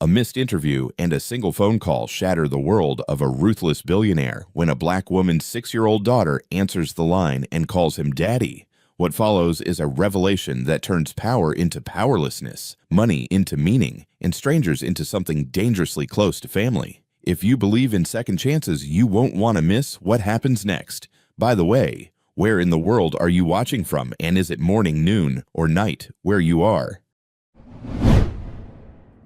A missed interview and a single phone call shatter the world of a ruthless billionaire when a black woman's 6-year-old daughter answers the line and calls him daddy. What follows is a revelation that turns power into powerlessness, money into meaning, and strangers into something dangerously close to family. If you believe in second chances, you won't want to miss what happens next. By the way, where in the world are you watching from, and is it morning, noon, or night where you are?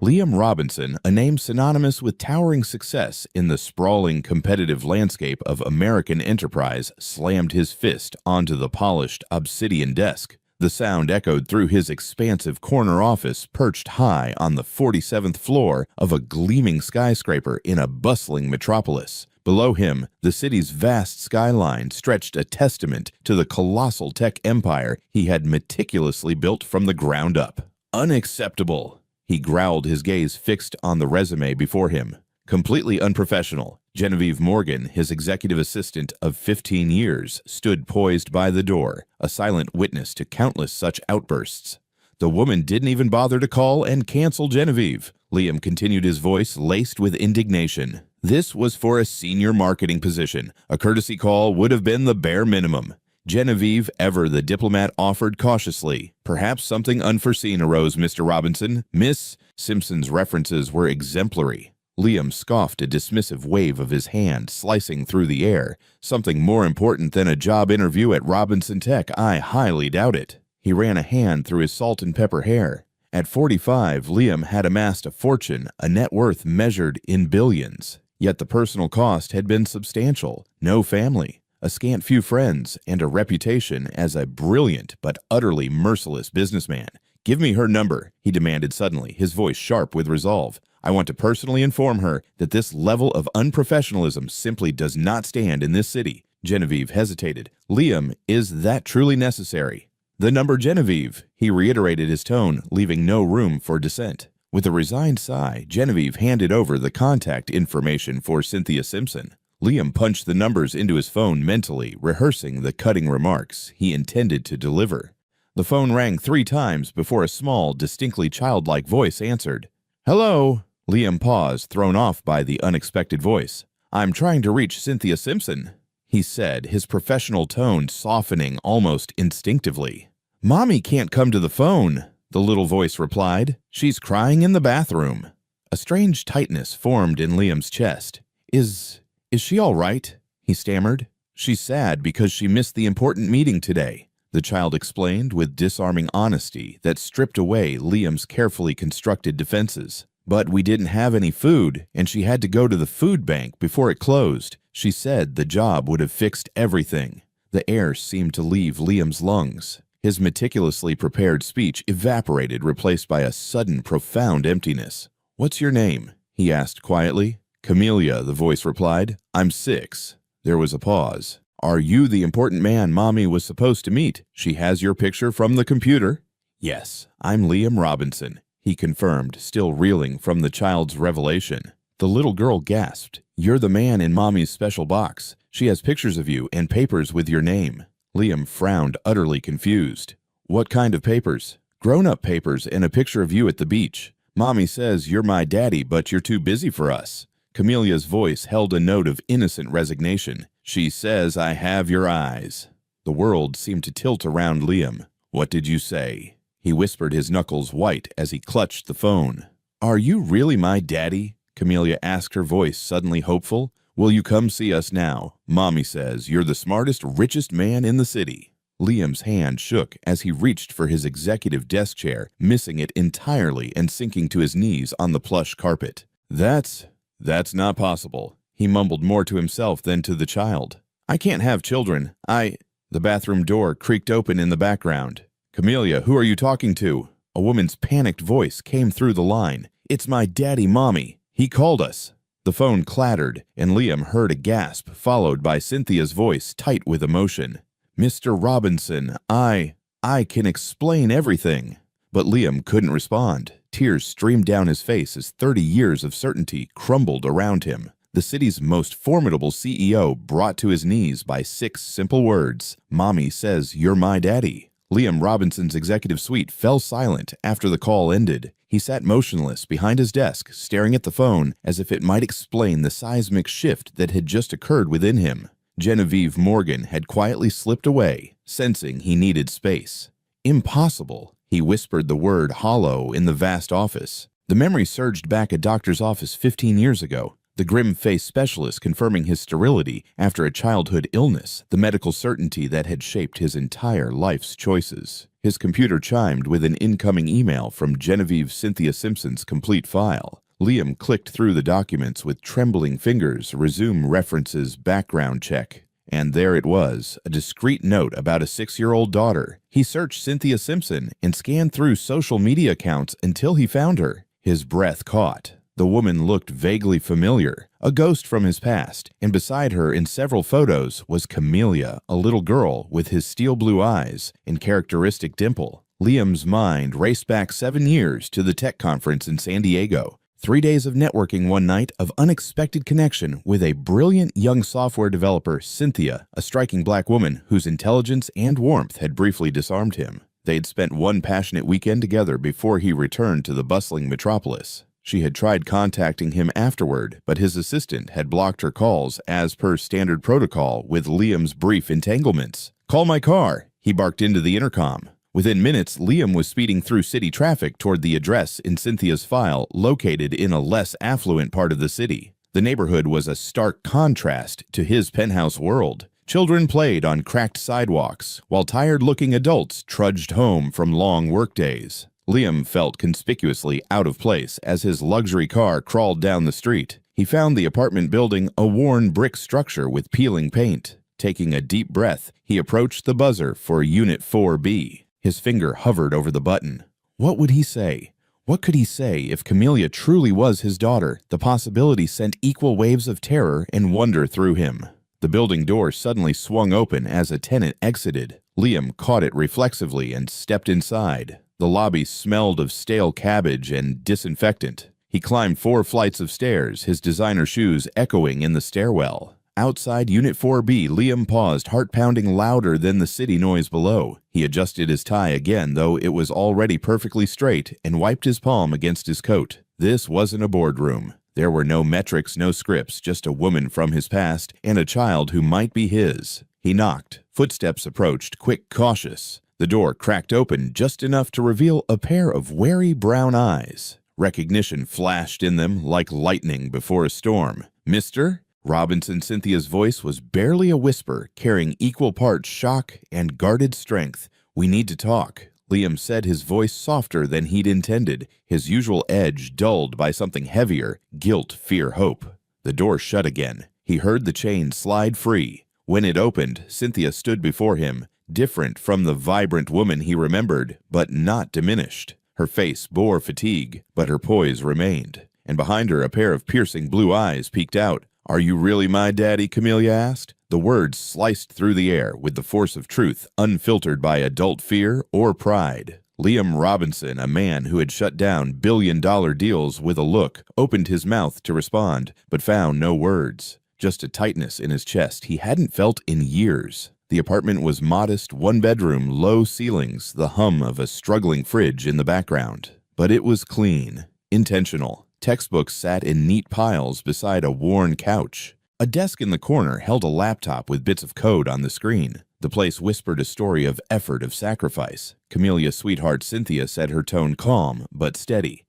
Liam Robinson, a name synonymous with towering success in the sprawling competitive landscape of American enterprise, slammed his fist onto the polished obsidian desk. The sound echoed through his expansive corner office perched high on the 47th floor of a gleaming skyscraper in a bustling metropolis. Below him, the city's vast skyline stretched a testament to the colossal tech empire he had meticulously built from the ground up. Unacceptable. He growled, his gaze fixed on the resume before him. Completely unprofessional, Genevieve Morgan, his executive assistant of 15 years, stood poised by the door, a silent witness to countless such outbursts. The woman didn't even bother to call and cancel Genevieve. Liam continued, his voice laced with indignation. This was for a senior marketing position. A courtesy call would have been the bare minimum. Genevieve, ever the diplomat, offered cautiously. Perhaps something unforeseen arose, Mr. Robinson. Miss Simpson's references were exemplary. Liam scoffed a dismissive wave of his hand, slicing through the air. Something more important than a job interview at Robinson Tech? I highly doubt it. He ran a hand through his salt and pepper hair. At 45, Liam had amassed a fortune, a net worth measured in billions. Yet the personal cost had been substantial. No family, a scant few friends, and a reputation as a brilliant but utterly merciless businessman. Give me her number, he demanded suddenly, his voice sharp with resolve. I want to personally inform her that this level of unprofessionalism simply does not stand in this city. Genevieve hesitated. Liam, is that truly necessary? The number, Genevieve, he reiterated, his tone leaving no room for dissent. With a resigned sigh, Genevieve handed over the contact information for Cynthia Simpson. Liam punched the numbers into his phone mentally, rehearsing the cutting remarks he intended to deliver. The phone rang 3 times before a small, distinctly childlike voice answered. Hello? Liam paused, thrown off by the unexpected voice. I'm trying to reach Cynthia Simpson, he said, his professional tone softening almost instinctively. Mommy can't come to the phone, the little voice replied. She's crying in the bathroom. A strange tightness formed in Liam's chest. Is she all right? He stammered. She's sad because she missed the important meeting today, the child explained with disarming honesty that stripped away Liam's carefully constructed defenses. But we didn't have any food, and she had to go to the food bank before it closed. She said the job would have fixed everything. The air seemed to leave Liam's lungs. His meticulously prepared speech evaporated, replaced by a sudden, profound emptiness. What's your name? He asked quietly. Camellia, the voice replied. I'm 6. There was a pause. Are you the important man Mommy was supposed to meet? She has your picture from the computer. Yes, I'm Liam Robinson, he confirmed, still reeling from the child's revelation. The little girl gasped. You're the man in Mommy's special box. She has pictures of you and papers with your name. Liam frowned, utterly confused. What kind of papers? Grown-up papers and a picture of you at the beach. Mommy says you're my daddy, but you're too busy for us. Camelia's voice held a note of innocent resignation. She says I have your eyes. The world seemed to tilt around Liam. What did you say? He whispered, his knuckles white as he clutched the phone. Are you really my daddy? Camellia asked, her voice suddenly hopeful. Will you come see us now? Mommy says you're the smartest, richest man in the city. Liam's hand shook as he reached for his executive desk chair, missing it entirely and sinking to his knees on the plush carpet. That's not possible. He mumbled more to himself than to the child. I can't have children. The bathroom door creaked open in the background. Camellia, who are you talking to? A woman's panicked voice came through the line. It's my daddy, Mommy. He called us. The phone clattered, and Liam heard a gasp, followed by Cynthia's voice, tight with emotion. Mr. Robinson, I can explain everything. But Liam couldn't respond. Tears streamed down his face as 30 years of certainty crumbled around him. The city's most formidable CEO brought to his knees by 6 simple words. Mommy says you're my daddy. Liam Robinson's executive suite fell silent after the call ended. He sat motionless behind his desk, staring at the phone as if it might explain the seismic shift that had just occurred within him. Genevieve Morgan had quietly slipped away, sensing he needed space. Impossible. He whispered the word hollow in the vast office. The memory surged back at doctor's office 15 years ago. The grim-faced specialist confirming his sterility after a childhood illness, the medical certainty that had shaped his entire life's choices. His computer chimed with an incoming email from Genevieve Cynthia Simpson's complete file. Liam clicked through the documents with trembling fingers, resume references, background check. And there it was, a discreet note about a 6-year-old daughter. He searched Cynthia Simpson and scanned through social media accounts until he found her. His breath caught. The woman looked vaguely familiar, a ghost from his past, and beside her in several photos was Camelia, a little girl with his steel blue eyes and characteristic dimple. Liam's mind raced back 7 years to the tech conference in San Diego. 3 days of networking one night of unexpected connection with a brilliant young software developer, Cynthia, a striking black woman whose intelligence and warmth had briefly disarmed him. They had spent one passionate weekend together before he returned to the bustling metropolis. She had tried contacting him afterward, but his assistant had blocked her calls as per standard protocol with Liam's brief entanglements. "Call my car," he barked into the intercom. Within minutes, Liam was speeding through city traffic toward the address in Cynthia's file, located in a less affluent part of the city. The neighborhood was a stark contrast to his penthouse world. Children played on cracked sidewalks, while tired-looking adults trudged home from long workdays. Liam felt conspicuously out of place as his luxury car crawled down the street. He found the apartment building a worn brick structure with peeling paint. Taking a deep breath, he approached the buzzer for Unit 4B. His finger hovered over the button. What would he say? What could he say if Camelia truly was his daughter? The possibility sent equal waves of terror and wonder through him. The building door suddenly swung open as a tenant exited. Liam caught it reflexively and stepped inside. The lobby smelled of stale cabbage and disinfectant. He climbed 4 flights of stairs, his designer shoes echoing in the stairwell. Outside Unit 4B, Liam paused, heart pounding louder than the city noise below. He adjusted his tie again, though it was already perfectly straight, and wiped his palm against his coat. This wasn't a boardroom. There were no metrics, no scripts, just a woman from his past and a child who might be his. He knocked. Footsteps approached, quick, cautious. The door cracked open just enough to reveal a pair of wary brown eyes. Recognition flashed in them like lightning before a storm. "Mister?" Robinson Cynthia's voice was barely a whisper, carrying equal parts shock and guarded strength. "We need to talk." Liam said, his voice softer than he'd intended, his usual edge dulled by something heavier, guilt, fear, hope. The door shut again. He heard the chain slide free. When it opened, Cynthia stood before him, different from the vibrant woman he remembered, but not diminished. Her face bore fatigue, but her poise remained. And behind her, a pair of piercing blue eyes peeked out. "Are you really my daddy?" Camelia asked. The words sliced through the air with the force of truth, unfiltered by adult fear or pride. Liam Robinson, a man who had shut down billion-dollar deals with a look, opened his mouth to respond, but found no words. Just a tightness in his chest he hadn't felt in years. The apartment was modest, one-bedroom, low ceilings, the hum of a struggling fridge in the background. But it was clean, intentional. Textbooks sat in neat piles beside a worn couch. A desk in the corner held a laptop with bits of code on the screen. The place whispered a story of effort, of sacrifice. Camelia's sweetheart Cynthia said, her tone calm but steady.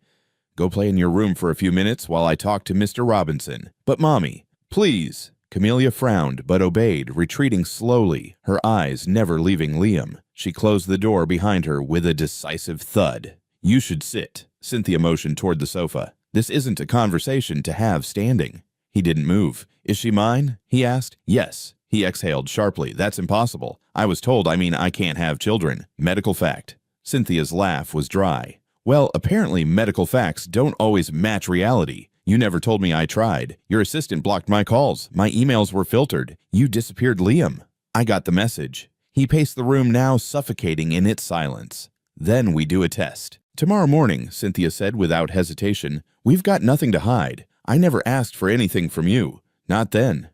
"Go play in your room for a few minutes while I talk to Mr. Robinson." "But Mommy, please." Camelia frowned but obeyed, retreating slowly, her eyes never leaving Liam. She closed the door behind her with a decisive thud. "You should sit." Cynthia motioned toward the sofa. "This isn't a conversation to have standing." He didn't move. "Is she mine?" he asked. "Yes." He exhaled sharply. "That's impossible. I was told, I can't have children. Medical fact." Cynthia's laugh was dry. "Well, apparently medical facts don't always match reality. You never told me I tried. Your assistant blocked my calls. My emails were filtered. You disappeared Liam." "I got the message." He paced the room, now suffocating in its silence. "Then we do a test." "Tomorrow morning," Cynthia said without hesitation. "We've got nothing to hide. I never asked for anything from you. Not then.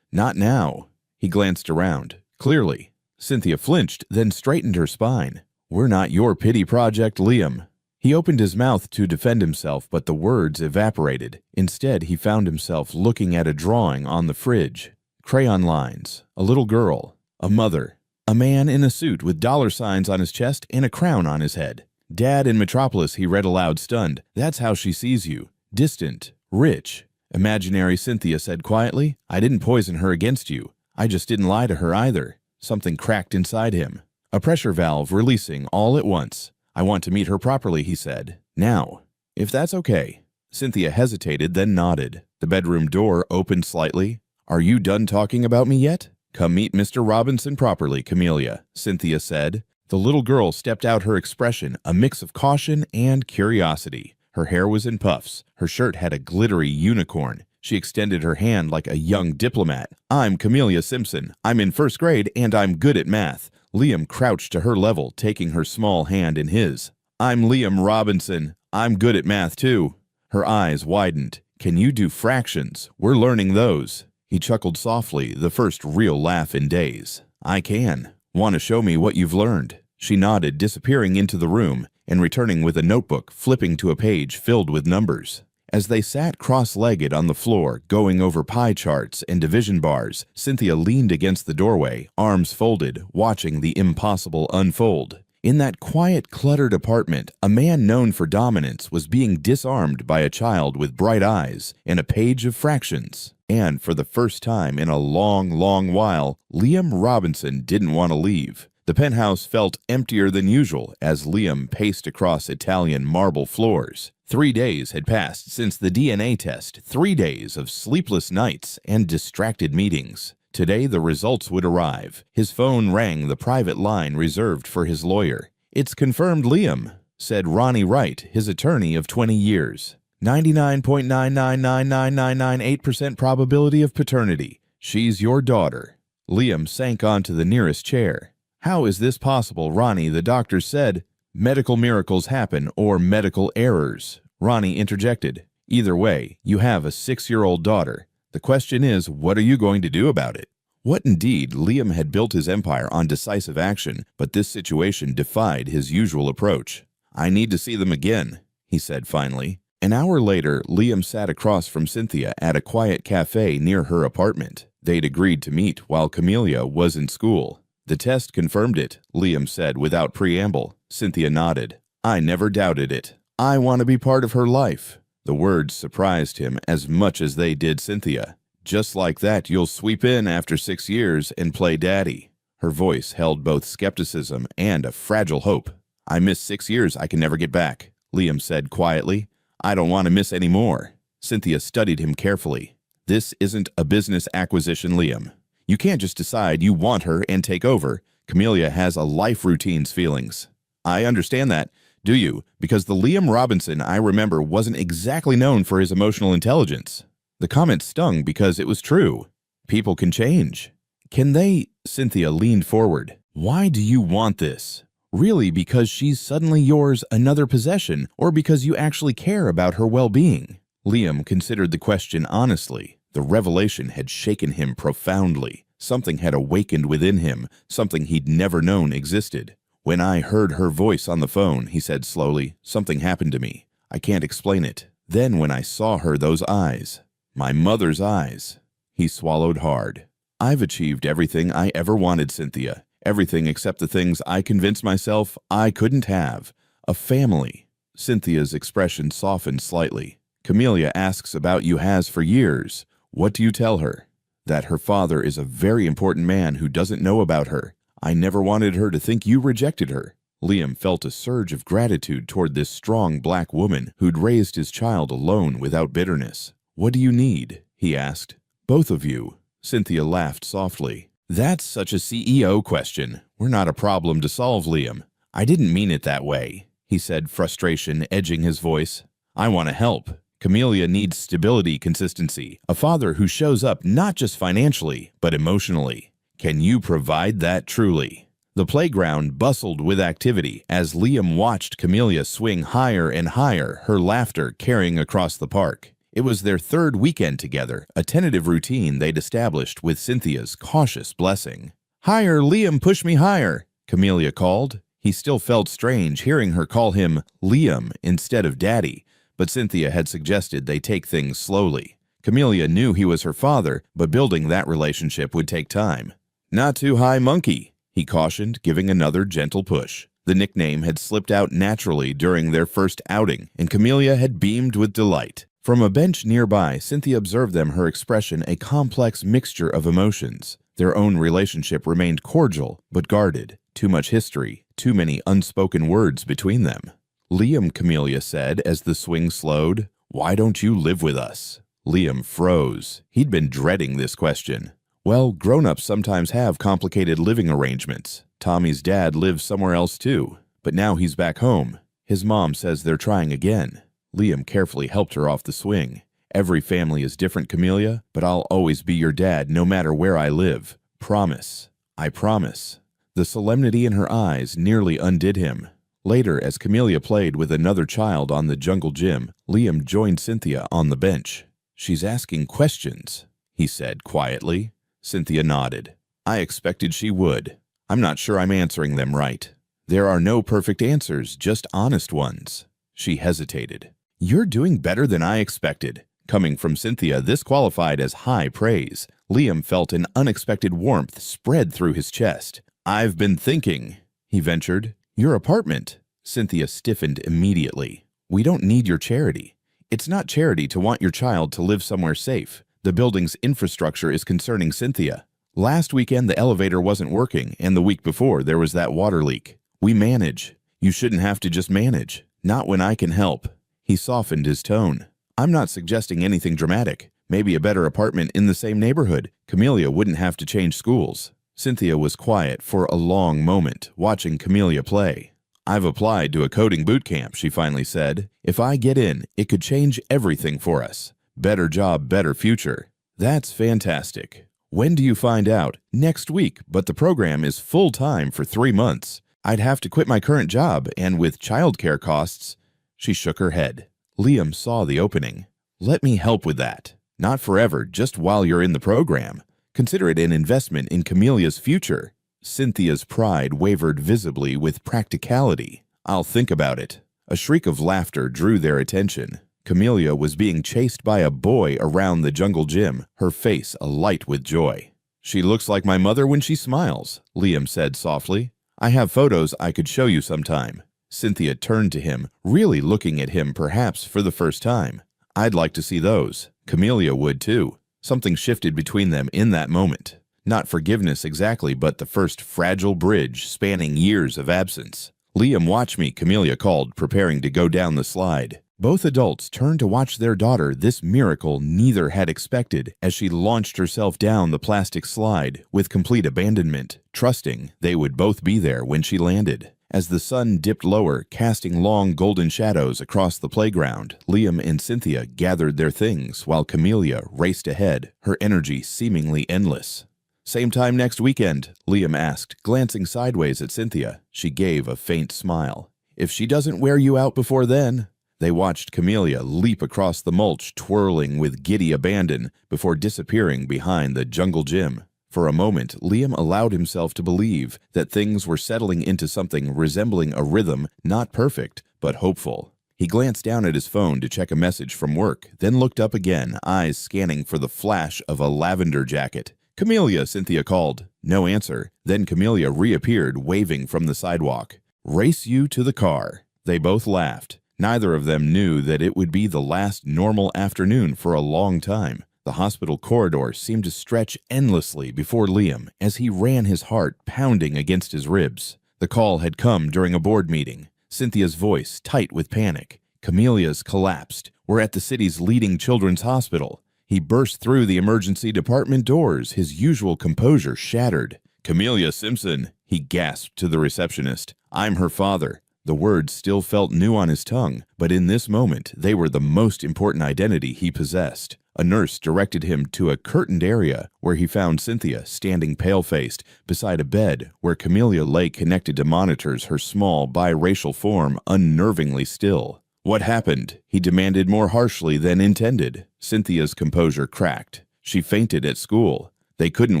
Not now." He glanced around. "Clearly." Cynthia flinched, then straightened her spine. "We're not your pity project, Liam." He opened his mouth to defend himself, but the words evaporated. Instead, he found himself looking at a drawing on the fridge. Crayon lines, a little girl, a mother, a man in a suit with dollar signs on his chest and a crown on his head. Dad in Metropolis, he read aloud, stunned. That's how she sees you. Distant, rich. Imaginary, Cynthia said quietly. I didn't poison her against you. I just didn't lie to her either. Something cracked inside him. A pressure valve releasing all at once. I want to meet her properly, he said. Now, if that's okay. Cynthia hesitated, then nodded. The bedroom door opened slightly. Are you done talking about me yet? Come meet Mr. Robinson properly, Camellia, Cynthia said. The little girl stepped out, her expression a mix of caution and curiosity. Her hair was in puffs. Her shirt had a glittery unicorn. She extended her hand like a young diplomat. I'm Camellia Simpson. I'm in first grade and I'm good at math. Liam crouched to her level, taking her small hand in his. I'm Liam Robinson. I'm good at math too. Her eyes widened. Can you do fractions? We're learning those. He chuckled softly, the first real laugh in days. I can. Want to show me what you've learned? She nodded, disappearing into the room and returning with a notebook, flipping to a page filled with numbers. As they sat cross-legged on the floor, going over pie charts and division bars, Cynthia leaned against the doorway, arms folded, watching the impossible unfold. In that quiet, cluttered apartment, a man known for dominance was being disarmed by a child with bright eyes and a page of fractions. And for the first time in a long, long while, Liam Robinson didn't want to leave. The penthouse felt emptier than usual as Liam paced across Italian marble floors. 3 days had passed since the DNA test, 3 days of sleepless nights and distracted meetings. Today the results would arrive. His phone rang, the private line reserved for his lawyer. It's confirmed, Liam, said Ronnie Wright, his attorney of 20 years. 99.9999998% probability of paternity. She's your daughter. Liam sank onto the nearest chair. How is this possible, Ronnie? The doctor said. Medical miracles happen, or medical errors. Ronnie interjected. Either way, you have a 6-year-old daughter. The question is, what are you going to do about it? What indeed, Liam had built his empire on decisive action, but this situation defied his usual approach. I need to see them again, he said finally. An hour later, Liam sat across from Cynthia at a quiet cafe near her apartment. They'd agreed to meet while Camellia was in school. The test confirmed it, Liam said without preamble. Cynthia nodded. I never doubted it. I want to be part of her life. The words surprised him as much as they did Cynthia. Just like that, you'll sweep in after 6 years and play daddy. Her voice held both skepticism and a fragile hope. I missed 6 years I can never get back, Liam said quietly. I don't want to miss any more. Cynthia studied him carefully. This isn't a business acquisition, Liam. You can't just decide you want her and take over. Camellia has a life routine's feelings. I understand that. Do you? Because the Liam Robinson I remember wasn't exactly known for his emotional intelligence. The comment stung because it was true. People can change. Can they? Cynthia leaned forward. Why do you want this? Really, because she's suddenly yours, another possession, or because you actually care about her well-being? Liam considered the question honestly. The revelation had shaken him profoundly. Something had awakened within him, something he'd never known existed. When I heard her voice on the phone, he said slowly, something happened to me. I can't explain it. Then when I saw her, those eyes, my mother's eyes, he swallowed hard. I've achieved everything I ever wanted, Cynthia. Everything except the things I convinced myself I couldn't have. A family. Cynthia's expression softened slightly. Camellia asks about you has for years. What do you tell her? That her father is a very important man who doesn't know about her. I never wanted her to think you rejected her. Liam felt a surge of gratitude toward this strong black woman who'd raised his child alone without bitterness. What do you need? He asked. Both of you. Cynthia laughed softly. That's such a CEO question. We're not a problem to solve, Liam. I didn't mean it that way, he said, frustration edging his voice. I want to help. Camellia needs stability, consistency, a father who shows up not just financially, but emotionally. Can you provide that truly? The playground bustled with activity as Liam watched Camellia swing higher and higher, her laughter carrying across the park. It was their third weekend together, a tentative routine they'd established with Cynthia's cautious blessing. Higher, Liam, push me higher, Camellia called. He still felt strange hearing her call him Liam instead of Daddy, but Cynthia had suggested they take things slowly. Camelia knew he was her father, but building that relationship would take time. "Not too high, monkey," he cautioned, giving another gentle push. The nickname had slipped out naturally during their first outing, and Camelia had beamed with delight. From a bench nearby, Cynthia observed them, her expression a complex mixture of emotions. Their own relationship remained cordial, but guarded. Too much history, too many unspoken words between them. "Liam," Camelia said as the swing slowed, "why don't you live with us?" Liam froze. He'd been dreading this question. "Well, grown-ups sometimes have complicated living arrangements. Tommy's dad lives somewhere else too, but now he's back home. His mom says they're trying again." Liam carefully helped her off the swing. "Every family is different, Camelia, but I'll always be your dad no matter where I live. Promise. I promise." The solemnity in her eyes nearly undid him. Later, as Camelia played with another child on the jungle gym, Liam joined Cynthia on the bench. "She's asking questions," he said quietly. Cynthia nodded. "I expected she would. I'm not sure I'm answering them right. There are no perfect answers, just honest ones." She hesitated. "You're doing better than I expected." Coming from Cynthia, this qualified as high praise. Liam felt an unexpected warmth spread through his chest. "I've been thinking," he ventured. "Your apartment." Cynthia stiffened immediately. "We don't need your charity. It's not charity to want your child to live somewhere safe. The building's infrastructure is concerning Cynthia. Last weekend the elevator wasn't working, and the week before there was that water leak. We manage. You shouldn't have to just manage. Not when I can help." He softened his tone. "I'm not suggesting anything dramatic. Maybe a better apartment in the same neighborhood. Camelia wouldn't have to change schools." Cynthia was quiet for a long moment, watching Camelia play. "I've applied to a coding boot camp," she finally said. "If I get in, it could change everything for us. Better job, better future." "That's fantastic. When do you find out?" "Next week, but the program is full-time for 3 months. I'd have to quit my current job, and with childcare costs—" She shook her head. Liam saw the opening. "Let me help with that. Not forever, just while you're in the program. Consider it an investment in Camelia's future." Cynthia's pride wavered visibly with practicality. "I'll think about it." A shriek of laughter drew their attention. Camelia was being chased by a boy around the jungle gym, her face alight with joy. "She looks like my mother when she smiles," Liam said softly. "I have photos I could show you sometime." Cynthia turned to him, really looking at him perhaps for the first time. "I'd like to see those." Camelia would too. Something shifted between them in that moment. Not forgiveness exactly, but the first fragile bridge spanning years of absence. "Liam, watch me," Camelia called, preparing to go down the slide. Both adults turned to watch their daughter, this miracle neither had expected, as she launched herself down the plastic slide with complete abandonment, trusting they would both be there when she landed. As the sun dipped lower, casting long golden shadows across the playground, Liam and Cynthia gathered their things while Camelia raced ahead, her energy seemingly endless. "Same time next weekend?" Liam asked, glancing sideways at Cynthia. She gave a faint smile. "If she doesn't wear you out before then." They watched Camelia leap across the mulch, twirling with giddy abandon, before disappearing behind the jungle gym. For a moment, Liam allowed himself to believe that things were settling into something resembling a rhythm, not perfect, but hopeful. He glanced down at his phone to check a message from work, then looked up again, eyes scanning for the flash of a lavender jacket. "Camelia," Cynthia called. No answer. Then Camelia reappeared, waving from the sidewalk. "Race you to the car." They both laughed. Neither of them knew that it would be the last normal afternoon for a long time. The hospital corridor seemed to stretch endlessly before Liam as he ran, his heart pounding against his ribs. The call had come during a board meeting. Cynthia's voice tight with panic. Camelia's collapsed. "We're at the city's leading children's hospital." He burst through the emergency department doors, his usual composure shattered. "Camelia Simpson," he gasped to the receptionist. "I'm her father." The words still felt new on his tongue, but in this moment they were the most important identity he possessed. A nurse directed him to a curtained area where he found Cynthia standing pale-faced beside a bed where Camelia lay connected to monitors, her small biracial form unnervingly still. "What happened?" he demanded more harshly than intended. Cynthia's composure cracked. "She fainted at school. They couldn't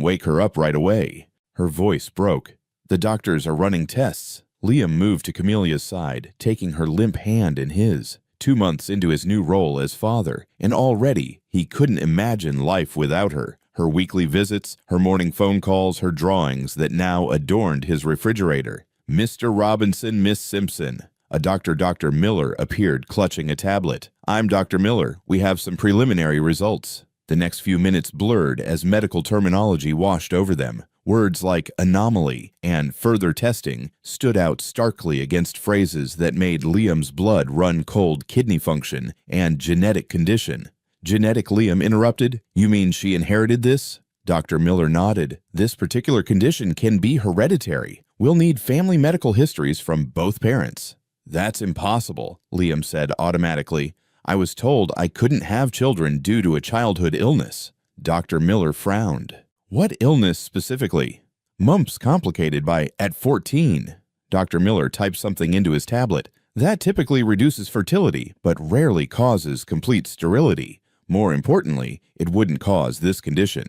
wake her up right away." Her voice broke. "The doctors are running tests." Liam moved to Camelia's side, taking her limp hand in his. 2 months into his new role as father, and already he couldn't imagine life without her. Her weekly visits, her morning phone calls, her drawings that now adorned his refrigerator. Mr. Robinson, Miss Simpson. A Dr. Miller appeared, clutching a tablet. "I'm Dr. Miller. We have some preliminary results." The next few minutes blurred as medical terminology washed over them. Words like anomaly and further testing stood out starkly against phrases that made Liam's blood run cold. Kidney function and genetic condition. "Genetic," Liam interrupted. "You mean she inherited this?" Dr. Miller nodded. "This particular condition can be hereditary. We'll need family medical histories from both parents." "That's impossible," Liam said automatically. "I was told I couldn't have children due to a childhood illness." Dr. Miller frowned. "What illness specifically?" "Mumps complicated by at 14. Dr. Miller typed something into his tablet. "That typically reduces fertility, but rarely causes complete sterility. More importantly, it wouldn't cause this condition."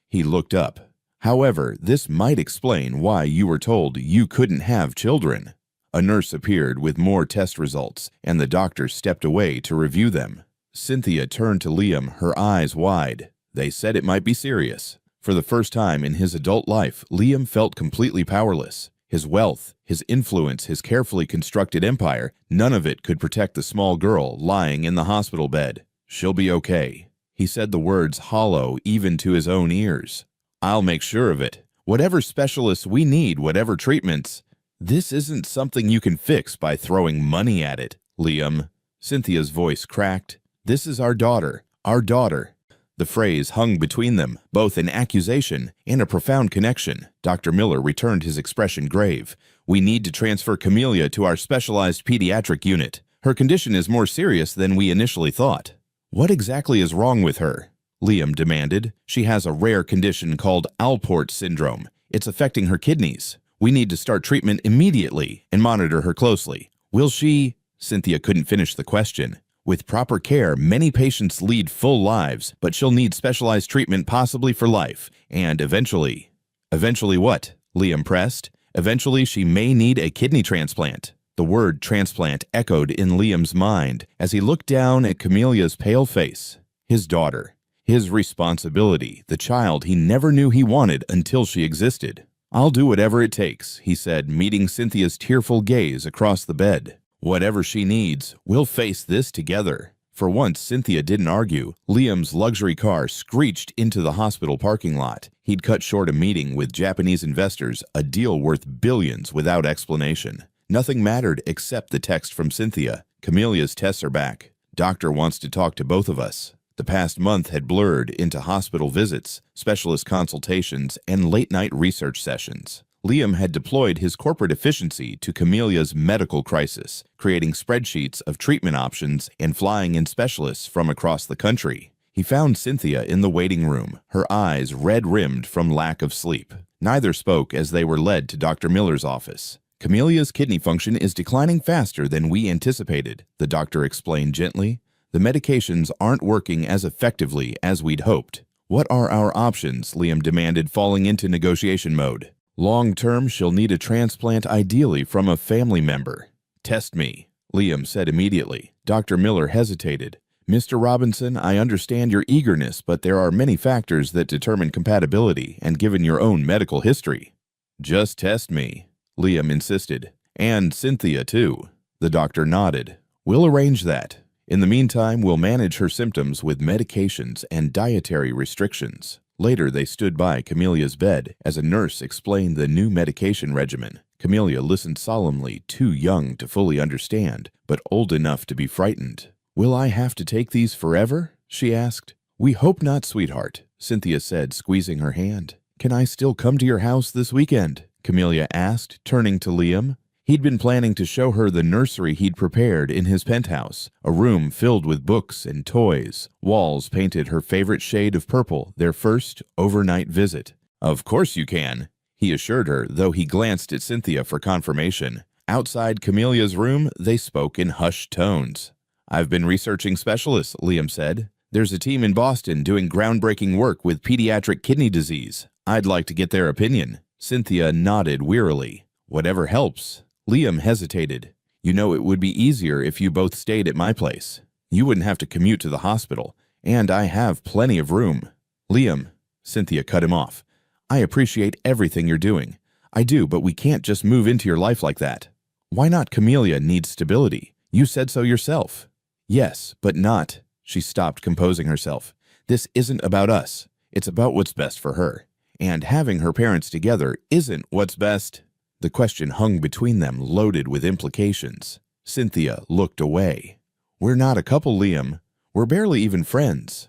He looked up. "However, this might explain why you were told you couldn't have children." A nurse appeared with more test results, and the doctor stepped away to review them. Cynthia turned to Liam, her eyes wide. "They said it might be serious." For the first time in his adult life, Liam felt completely powerless. His wealth, his influence, his carefully constructed empire, none of it could protect the small girl lying in the hospital bed. "She'll be okay." He said the words hollow even to his own ears. "I'll make sure of it. Whatever specialists we need, whatever treatments." "This isn't something you can fix by throwing money at it, Liam." Cynthia's voice cracked. "This is our daughter, our daughter." The phrase hung between them, both an accusation and a profound connection. Dr. Miller returned his expression grave. "We need to transfer Camelia to our specialized pediatric unit. Her condition is more serious than we initially thought." "What exactly is wrong with her?" Liam demanded. "She has a rare condition called Alport syndrome. It's affecting her kidneys. We need to start treatment immediately and monitor her closely." "Will she—" Cynthia couldn't finish the question. "With proper care, many patients lead full lives, but she'll need specialized treatment possibly for life, and eventually—" "Eventually what?" Liam pressed. "Eventually she may need a kidney transplant." The word transplant echoed in Liam's mind as he looked down at Camelia's pale face. His daughter. His responsibility, the child he never knew he wanted until she existed. "I'll do whatever it takes," he said, meeting Cynthia's tearful gaze across the bed. "Whatever she needs, we'll face this together." For once, Cynthia didn't argue. Liam's luxury car screeched into the hospital parking lot. He'd cut short a meeting with Japanese investors, a deal worth billions without explanation. Nothing mattered except the text from Cynthia. "Camelia's tests are back. Doctor wants to talk to both of us." The past month had blurred into hospital visits, specialist consultations, and late-night research sessions. Liam had deployed his corporate efficiency to Camelia's medical crisis, creating spreadsheets of treatment options and flying in specialists from across the country. He found Cynthia in the waiting room, her eyes red-rimmed from lack of sleep. Neither spoke as they were led to Dr. Miller's office. "Camelia's kidney function is declining faster than we anticipated," the doctor explained gently. "The medications aren't working as effectively as we'd hoped." "What are our options?" Liam demanded, falling into negotiation mode. "Long-term, she'll need a transplant, ideally from a family member." "Test me," Liam said immediately. Dr. Miller hesitated. "Mr. Robinson, I understand your eagerness, but there are many factors that determine compatibility, and given your own medical history." "Just test me," Liam insisted. "And Cynthia, too." The doctor nodded. "We'll arrange that. In the meantime, we'll manage her symptoms with medications and dietary restrictions." Later, they stood by Camelia's bed as a nurse explained the new medication regimen. Camelia listened solemnly, too young to fully understand, but old enough to be frightened. "Will I have to take these forever?" she asked. "We hope not, sweetheart," Cynthia said, squeezing her hand. "Can I still come to your house this weekend?" Camelia asked, turning to Liam. He'd been planning to show her the nursery he'd prepared in his penthouse, a room filled with books and toys, walls painted her favorite shade of purple, their first overnight visit. "Of course you can," he assured her, though he glanced at Cynthia for confirmation. Outside Camelia's room, they spoke in hushed tones. "I've been researching specialists," Liam said. "There's a team in Boston doing groundbreaking work with pediatric kidney disease. I'd like to get their opinion." Cynthia nodded wearily. "Whatever helps." Liam hesitated. You know, it would be easier if you both stayed at my place. You wouldn't have to commute to the hospital, and I have plenty of room. Liam, Cynthia cut him off. I appreciate everything you're doing. I do, but we can't just move into your life like that. Why not? Camellia needs stability. You said so yourself. Yes, but not. She stopped, composing herself. This isn't about us. It's about what's best for her. And having her parents together isn't what's best. The question hung between them, loaded with implications. Cynthia looked away. We're not a couple, Liam. We're barely even friends.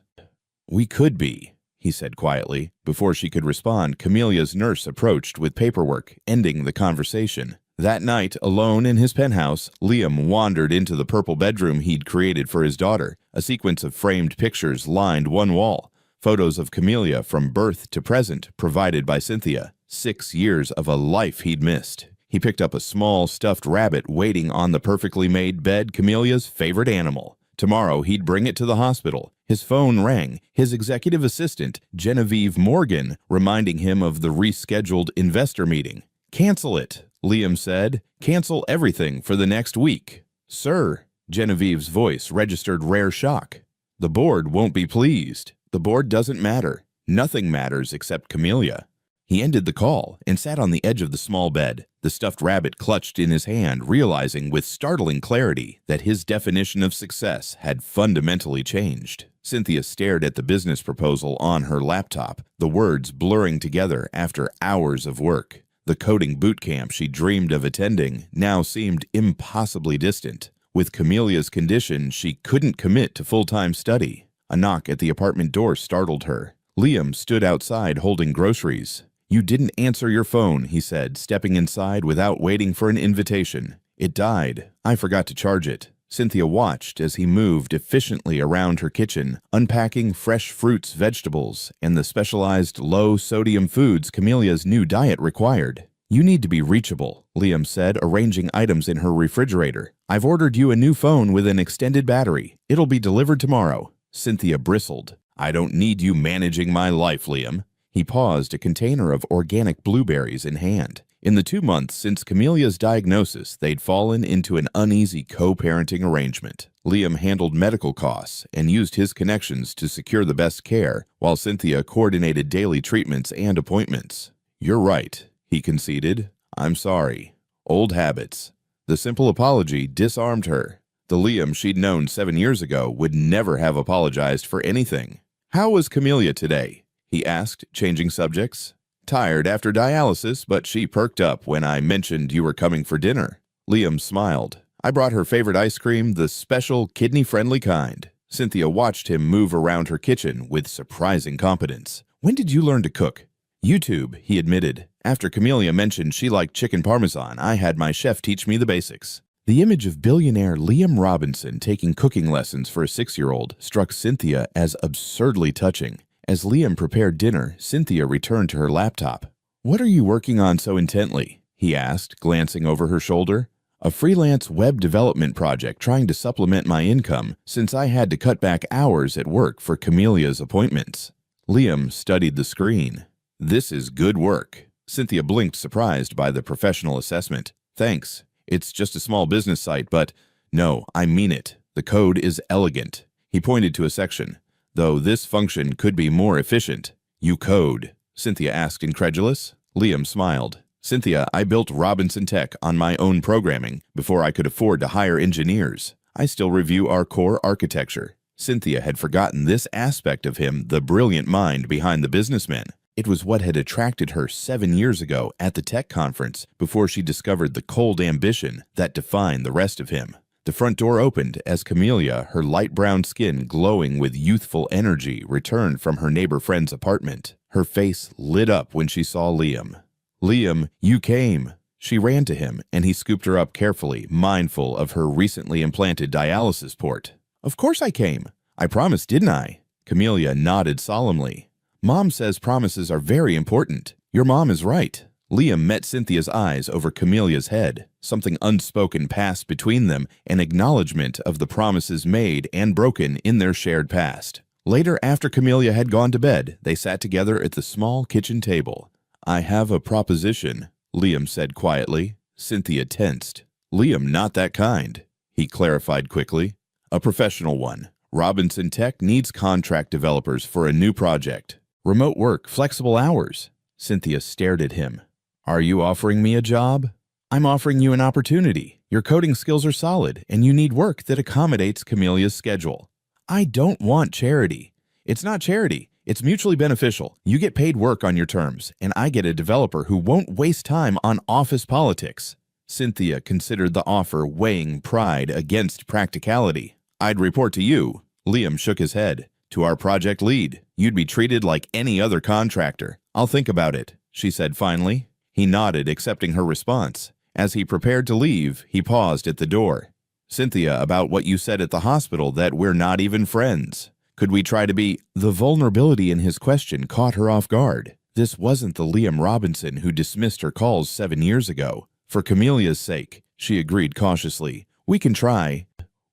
We could be, he said quietly. Before she could respond, Camellia's nurse approached with paperwork, ending the conversation. That night, alone in his penthouse, Liam wandered into the purple bedroom he'd created for his daughter. A sequence of framed pictures lined one wall. Photos of Camellia from birth to present, provided by Cynthia. 6 years of a life he'd missed. He picked up a small stuffed rabbit waiting on the perfectly made bed, Camellia's favorite animal. Tomorrow he'd bring it to the hospital. His phone rang. His executive assistant, Genevieve Morgan, reminding him of the rescheduled investor meeting. Cancel it, Liam said. Cancel everything for the next week. Sir, Genevieve's voice registered rare shock. The board won't be pleased. The board doesn't matter. Nothing matters except Camellia. He ended the call and sat on the edge of the small bed, the stuffed rabbit clutched in his hand, realizing with startling clarity that his definition of success had fundamentally changed. Cynthia stared at the business proposal on her laptop, the words blurring together after hours of work. The coding boot camp she dreamed of attending now seemed impossibly distant. With Camellia's condition, she couldn't commit to full-time study. A knock at the apartment door startled her. Liam stood outside holding groceries. You didn't answer your phone, he said, stepping inside without waiting for an invitation. It died. I forgot to charge it. Cynthia watched as he moved efficiently around her kitchen, unpacking fresh fruits, vegetables, and the specialized low-sodium foods Camellia's new diet required. You need to be reachable, Liam said, arranging items in her refrigerator. I've ordered you a new phone with an extended battery. It'll be delivered tomorrow. Cynthia bristled. I don't need you managing my life, Liam. He paused, a container of organic blueberries in hand. In the 2 months since Camellia's diagnosis, they'd fallen into an uneasy co-parenting arrangement. Liam handled medical costs and used his connections to secure the best care, while Cynthia coordinated daily treatments and appointments. You're right, he conceded. I'm sorry. Old habits. The simple apology disarmed her. The Liam she'd known 7 years ago would never have apologized for anything. How was Camellia today? He asked, changing subjects. Tired after dialysis, but she perked up when I mentioned you were coming for dinner. Liam smiled. I brought her favorite ice cream, the special, kidney-friendly kind. Cynthia watched him move around her kitchen with surprising competence. When did you learn to cook? YouTube, he admitted. After Camellia mentioned she liked chicken parmesan, I had my chef teach me the basics. The image of billionaire Liam Robinson taking cooking lessons for a 6-year-old struck Cynthia as absurdly touching. As Liam prepared dinner, Cynthia returned to her laptop. What are you working on so intently? He asked, glancing over her shoulder. A freelance web development project trying to supplement my income since I had to cut back hours at work for Camellia's appointments. Liam studied the screen. This is good work. Cynthia blinked, surprised by the professional assessment. Thanks. It's just a small business site, but no, I mean it. The code is elegant. He pointed to a section. Though this function could be more efficient. You code? Cynthia asked, incredulous. Liam smiled. Cynthia, I built Robinson Tech on my own programming before I could afford to hire engineers. I still review our core architecture. Cynthia had forgotten this aspect of him, the brilliant mind behind the businessman. It was what had attracted her 7 years ago at the tech conference before she discovered the cold ambition that defined the rest of him. The front door opened as Camellia, her light brown skin glowing with youthful energy, returned from her neighbor friend's apartment. Her face lit up when she saw Liam. Liam, you came. She ran to him, and he scooped her up carefully, mindful of her recently implanted dialysis port. Of course I came. I promised, didn't I? Camellia nodded solemnly. Mom says promises are very important. Your mom is right. Liam met Cynthia's eyes over Camellia's head. Something unspoken passed between them, an acknowledgement of the promises made and broken in their shared past. Later, after Camellia had gone to bed, they sat together at the small kitchen table. I have a proposition, Liam said quietly. Cynthia tensed. Liam, not that kind, he clarified quickly. A professional one. Robinson Tech needs contract developers for a new project. Remote work, flexible hours. Cynthia stared at him. Are you offering me a job? I'm offering you an opportunity. Your coding skills are solid, and you need work that accommodates Camelia's schedule. I don't want charity. It's not charity. It's mutually beneficial. You get paid work on your terms, and I get a developer who won't waste time on office politics. Cynthia considered the offer, weighing pride against practicality. I'd report to you. Liam shook his head. To our project lead. You'd be treated like any other contractor. I'll think about it, she said finally. He nodded, accepting her response. As he prepared to leave, he paused at the door. Cynthia, about what you said at the hospital, that we're not even friends. Could we try to be? The vulnerability in his question caught her off guard. This wasn't the Liam Robinson who dismissed her calls 7 years ago. For Camelia's sake, she agreed cautiously. We can try.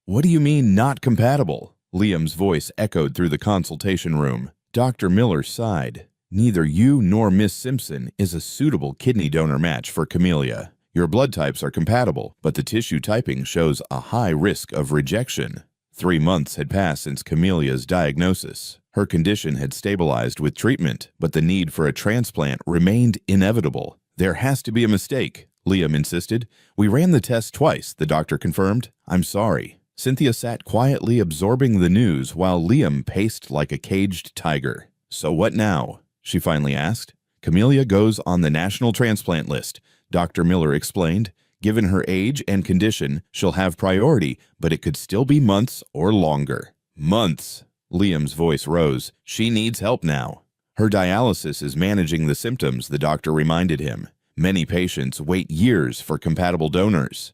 What do you mean, not compatible? Liam's voice echoed through the consultation room. Dr. Miller sighed. Neither you nor Miss Simpson is a suitable kidney donor match for Camelia. Your blood types are compatible, but the tissue typing shows a high risk of rejection. 3 months had passed since Camelia's diagnosis. Her condition had stabilized with treatment, but the need for a transplant remained inevitable. There has to be a mistake, Liam insisted. We ran the test twice, the doctor confirmed. I'm sorry. Cynthia sat quietly absorbing the news while Liam paced like a caged tiger. So what now? She finally asked. Camelia goes on the national transplant list, Dr. Miller explained. Given her age and condition, she'll have priority, but it could still be months or longer. Months. Liam's voice rose. She needs help now. Her dialysis is managing the symptoms, the doctor reminded him. Many patients wait years for compatible donors.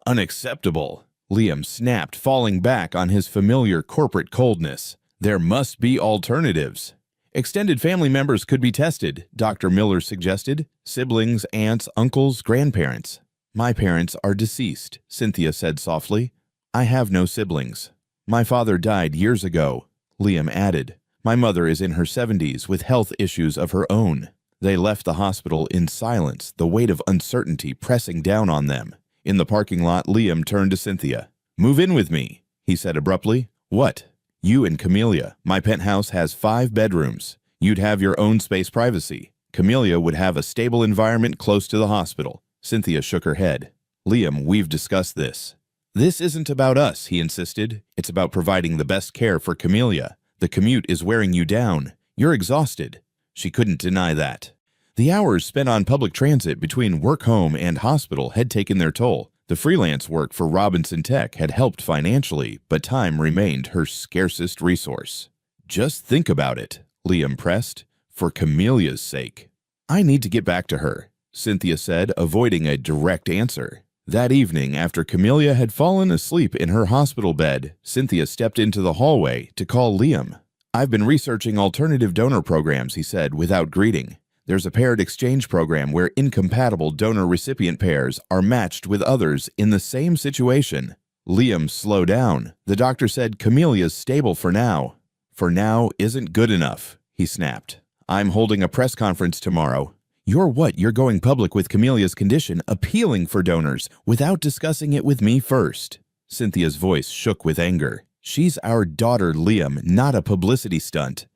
Unacceptable. Liam snapped, falling back on his familiar corporate coldness. There must be alternatives. Extended family members could be tested, Dr. Miller suggested. Siblings, aunts, uncles, grandparents. My parents are deceased, Cynthia said softly. I have no siblings. My father died years ago, Liam added. My mother is in her 70s with health issues of her own. They left the hospital in silence, the weight of uncertainty pressing down on them. In the parking lot, Liam turned to Cynthia. Move in with me, he said abruptly. What? You and Camelia. My penthouse has 5 bedrooms. You'd have your own space privacy. Camelia would have a stable environment close to the hospital. Cynthia shook her head. Liam, we've discussed this. This isn't about us, he insisted. It's about providing the best care for Camelia. The commute is wearing you down. You're exhausted. She couldn't deny that. The hours spent on public transit between work home and hospital had taken their toll. The freelance work for Robinson Tech had helped financially, but time remained her scarcest resource. Just think about it, Liam pressed, for Camelia's sake. I need to get back to her, Cynthia said, avoiding a direct answer. That evening, after Camelia had fallen asleep in her hospital bed, Cynthia stepped into the hallway to call Liam. I've been researching alternative donor programs, he said without greeting. There's a paired exchange program where incompatible donor-recipient pairs are matched with others in the same situation. Liam slowed down. The doctor said Camelia's stable for now. For now isn't good enough, he snapped. I'm holding a press conference tomorrow. You're going public with Camelia's condition, appealing for donors, without discussing it with me first. Cynthia's voice shook with anger. She's our daughter, Liam, not a publicity stunt.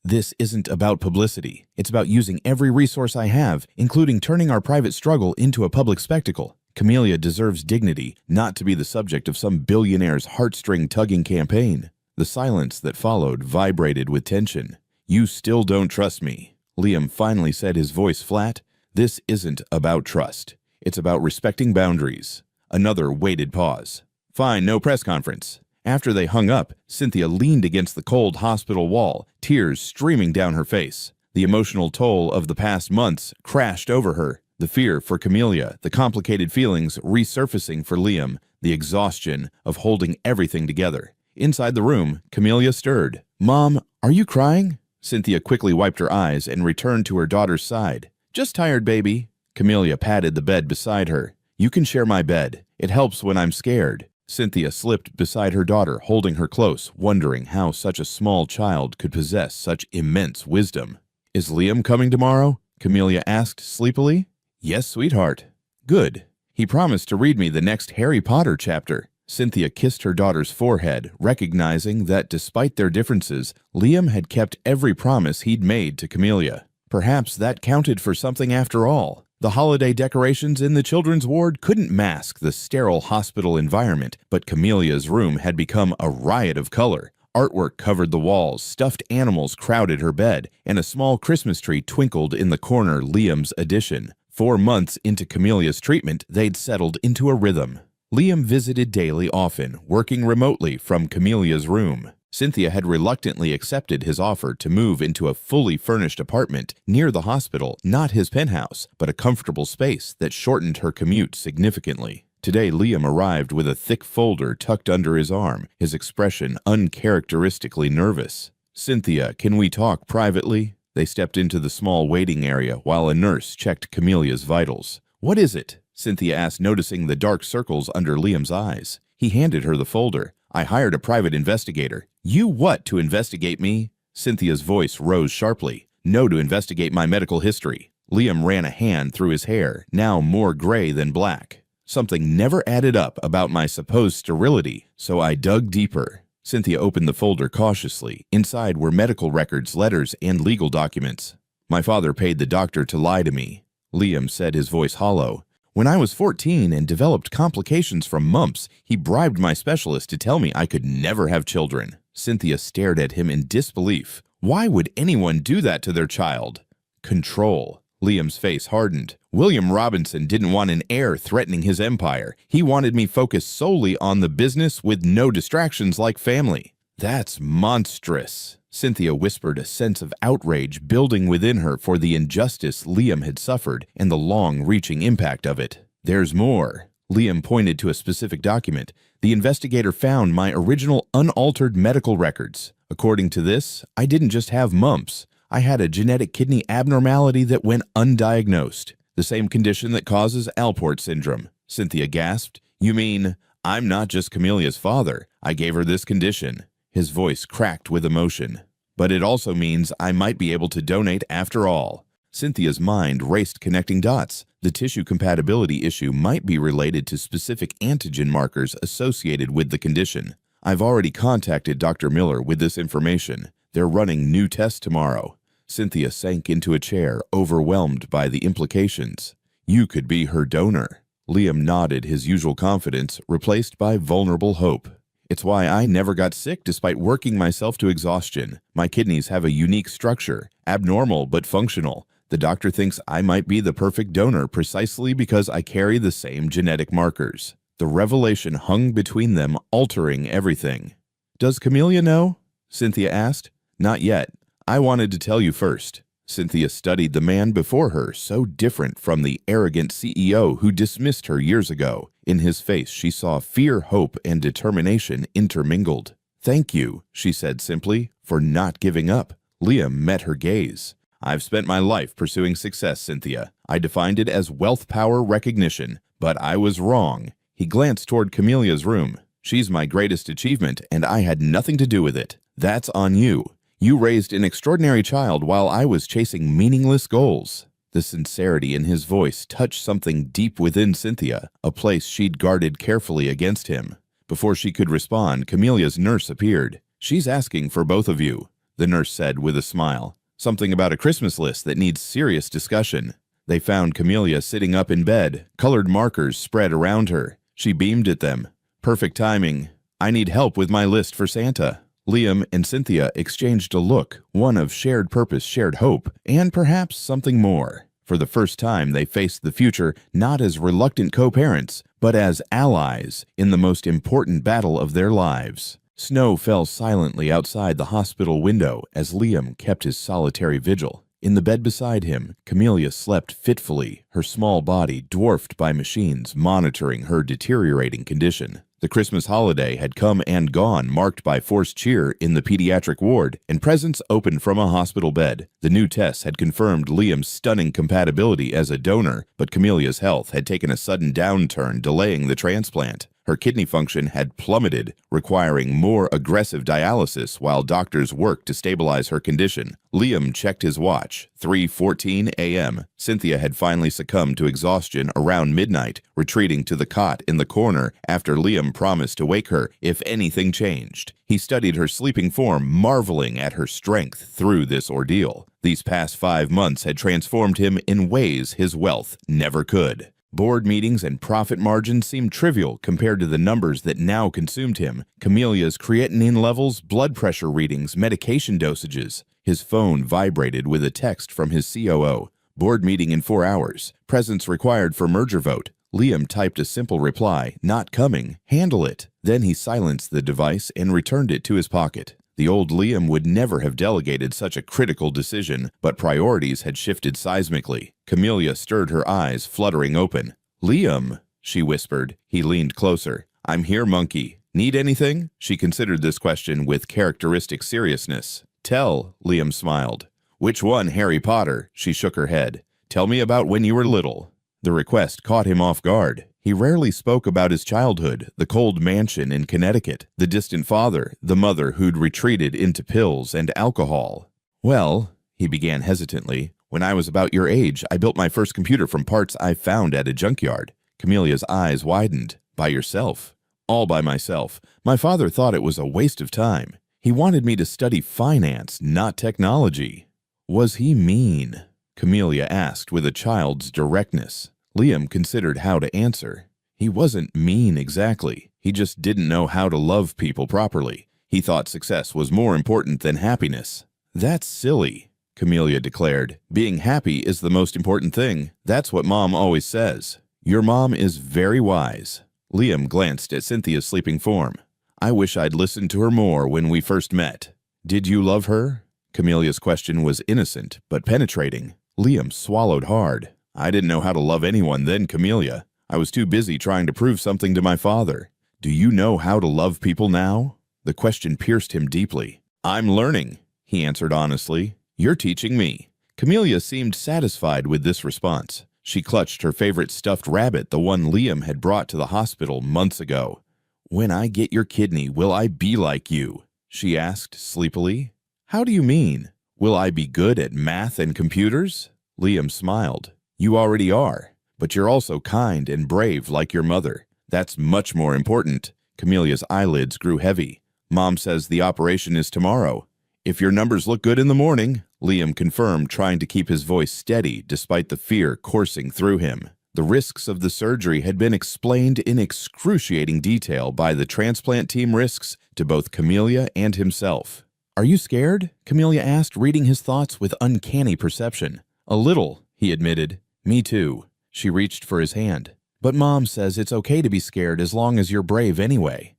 This isn't about publicity. It's about using every resource I have, including turning our private struggle into a public spectacle. Camelia deserves dignity, not to be the subject of some billionaire's heartstring-tugging campaign. The silence that followed vibrated with tension. You still don't trust me, Liam finally said, his voice flat. This isn't about trust. It's about respecting boundaries. Another weighted pause. Fine, no press conference. After they hung up, Cynthia leaned against the cold hospital wall, tears streaming down her face. The emotional toll of the past months crashed over her. The fear for Camelia, the complicated feelings resurfacing for Liam, the exhaustion of holding everything together. Inside the room, Camelia stirred. Mom, are you crying? Cynthia quickly wiped her eyes and returned to her daughter's side. Just tired, baby. Camelia patted the bed beside her. You can share my bed. It helps when I'm scared. Cynthia slipped beside her daughter, holding her close, wondering how such a small child could possess such immense wisdom. Is Liam coming tomorrow? Camelia asked sleepily. Yes, sweetheart. Good. He promised to read me the next Harry Potter chapter. Cynthia kissed her daughter's forehead, recognizing that despite their differences, Liam had kept every promise he'd made to Camellia. Perhaps that counted for something after all. The holiday decorations in the children's ward couldn't mask the sterile hospital environment, but Camelia's room had become a riot of color. Artwork covered the walls, stuffed animals crowded her bed, and a small Christmas tree twinkled in the corner Liam's addition. 4 months into Camelia's treatment, they'd settled into a rhythm. Liam visited daily often, working remotely from Camelia's room. Cynthia had reluctantly accepted his offer to move into a fully furnished apartment near the hospital, not his penthouse, but a comfortable space that shortened her commute significantly. Today, Liam arrived with a thick folder tucked under his arm, his expression uncharacteristically nervous. "Cynthia, can we talk privately?" They stepped into the small waiting area while a nurse checked Camelia's vitals. "What is it?" Cynthia asked, noticing the dark circles under Liam's eyes. He handed her the folder. "I hired a private investigator." "You what, to investigate me?" Cynthia's voice rose sharply. "No, to investigate my medical history." Liam ran a hand through his hair, now more gray than black. "Something never added up about my supposed sterility, so I dug deeper." Cynthia opened the folder cautiously. Inside were medical records, letters, and legal documents. "My father paid the doctor to lie to me," Liam said, his voice hollow. "When I was 14 and developed complications from mumps, he bribed my specialist to tell me I could never have children." Cynthia stared at him in disbelief. Why would anyone do that to their child? Control. Liam's face hardened. "William Robinson didn't want an heir threatening his empire. He wanted me focused solely on the business with no distractions like family." "That's monstrous." Cynthia whispered, a sense of outrage building within her for the injustice Liam had suffered and the long-reaching impact of it. "There's more." Liam pointed to a specific document. "The investigator found my original unaltered medical records. According to this, I didn't just have mumps. I had a genetic kidney abnormality that went undiagnosed. The same condition that causes Alport syndrome." Cynthia gasped. "You mean, I'm not just Camelia's father. I gave her this condition." His voice cracked with emotion. "But it also means I might be able to donate after all." Cynthia's mind raced connecting dots. The tissue compatibility issue might be related to specific antigen markers associated with the condition. "I've already contacted Dr. Miller with this information. They're running new tests tomorrow." Cynthia sank into a chair, overwhelmed by the implications. "You could be her donor." Liam nodded, his usual confidence replaced by vulnerable hope. "It's why I never got sick despite working myself to exhaustion. My kidneys have a unique structure, abnormal but functional. The doctor thinks I might be the perfect donor precisely because I carry the same genetic markers." The revelation hung between them, altering everything. "Does Camellia know?" Cynthia asked. "Not yet. I wanted to tell you first." Cynthia studied the man before her, so different from the arrogant CEO who dismissed her years ago. In his face, she saw fear, hope, and determination intermingled. "Thank you," she said simply, "for not giving up." Liam met her gaze. "I've spent my life pursuing success, Cynthia. I defined it as wealth, power, recognition, but I was wrong." He glanced toward Camelia's room. "She's my greatest achievement, and I had nothing to do with it. That's on you. You raised an extraordinary child while I was chasing meaningless goals." The sincerity in his voice touched something deep within Cynthia, a place she'd guarded carefully against him. Before she could respond, Camelia's nurse appeared. "She's asking for both of you," the nurse said with a smile. "Something about a Christmas list that needs serious discussion." They found Camellia sitting up in bed, colored markers spread around her. She beamed at them. "Perfect timing. I need help with my list for Santa." Liam and Cynthia exchanged a look, one of shared purpose, shared hope, and perhaps something more. For the first time, they faced the future not as reluctant co-parents, but as allies in the most important battle of their lives. Snow fell silently outside the hospital window as Liam kept his solitary vigil. In the bed beside him, Camellia slept fitfully, her small body dwarfed by machines monitoring her deteriorating condition. The Christmas holiday had come and gone, marked by forced cheer in the pediatric ward and presents opened from a hospital bed. The new tests had confirmed Liam's stunning compatibility as a donor, but Camelia's health had taken a sudden downturn, delaying the transplant. Her kidney function had plummeted, requiring more aggressive dialysis while doctors worked to stabilize her condition. Liam checked his watch. 3:14 a.m. Cynthia had finally succumbed to exhaustion around midnight, retreating to the cot in the corner after Liam promised to wake her if anything changed. He studied her sleeping form, marveling at her strength through this ordeal. These past 5 months had transformed him in ways his wealth never could. Board meetings and profit margins seemed trivial compared to the numbers that now consumed him. Camelia's creatinine levels, blood pressure readings, medication dosages. His phone vibrated with a text from his COO. Board meeting in 4 hours. Presence required for merger vote. Liam typed a simple reply, "Not coming. Handle it." Then he silenced the device and returned it to his pocket. The old Liam would never have delegated such a critical decision, but priorities had shifted seismically. Camelia stirred her eyes, fluttering open. "Liam," she whispered. He leaned closer. "I'm here, monkey. Need anything?" She considered this question with characteristic seriousness. "Tell," Liam smiled. "Which one, Harry Potter?" She shook her head. "Tell me about when you were little." The request caught him off guard. He rarely spoke about his childhood, the cold mansion in Connecticut, the distant father, the mother who'd retreated into pills and alcohol. "Well," he began hesitantly, "when I was about your age, I built my first computer from parts I found at a junkyard." Camelia's eyes widened. "By yourself?" "All by myself. My father thought it was a waste of time. He wanted me to study finance, not technology." "Was he mean?" Camelia asked with a child's directness. Liam considered how to answer. He wasn't mean exactly. He just didn't know how to love people properly. He thought success was more important than happiness. "That's silly," Camelia declared. "Being happy is the most important thing. That's what Mom always says." "Your mom is very wise." Liam glanced at Cynthia's sleeping form. "I wish I'd listened to her more when we first met." "Did you love her?" Camelia's question was innocent, but penetrating. Liam swallowed hard. "I didn't know how to love anyone then, Camelia. I was too busy trying to prove something to my father." "Do you know how to love people now?" The question pierced him deeply. "I'm learning," he answered honestly. "You're teaching me." Camelia seemed satisfied with this response. She clutched her favorite stuffed rabbit, the one Liam had brought to the hospital months ago. "When I get your kidney, will I be like you?" she asked sleepily. "How do you mean? Will I be good at math and computers?" Liam smiled. "You already are, but you're also kind and brave like your mother. That's much more important." Camelia's eyelids grew heavy. "Mom says the operation is tomorrow." "If your numbers look good in the morning," Liam confirmed, trying to keep his voice steady despite the fear coursing through him. The risks of the surgery had been explained in excruciating detail by the transplant team risks to both Camelia and himself. "Are you scared?" Camelia asked, reading his thoughts with uncanny perception. "A little," he admitted. "Me too." She reached for his hand. "But Mom says it's okay to be scared as long as you're brave anyway."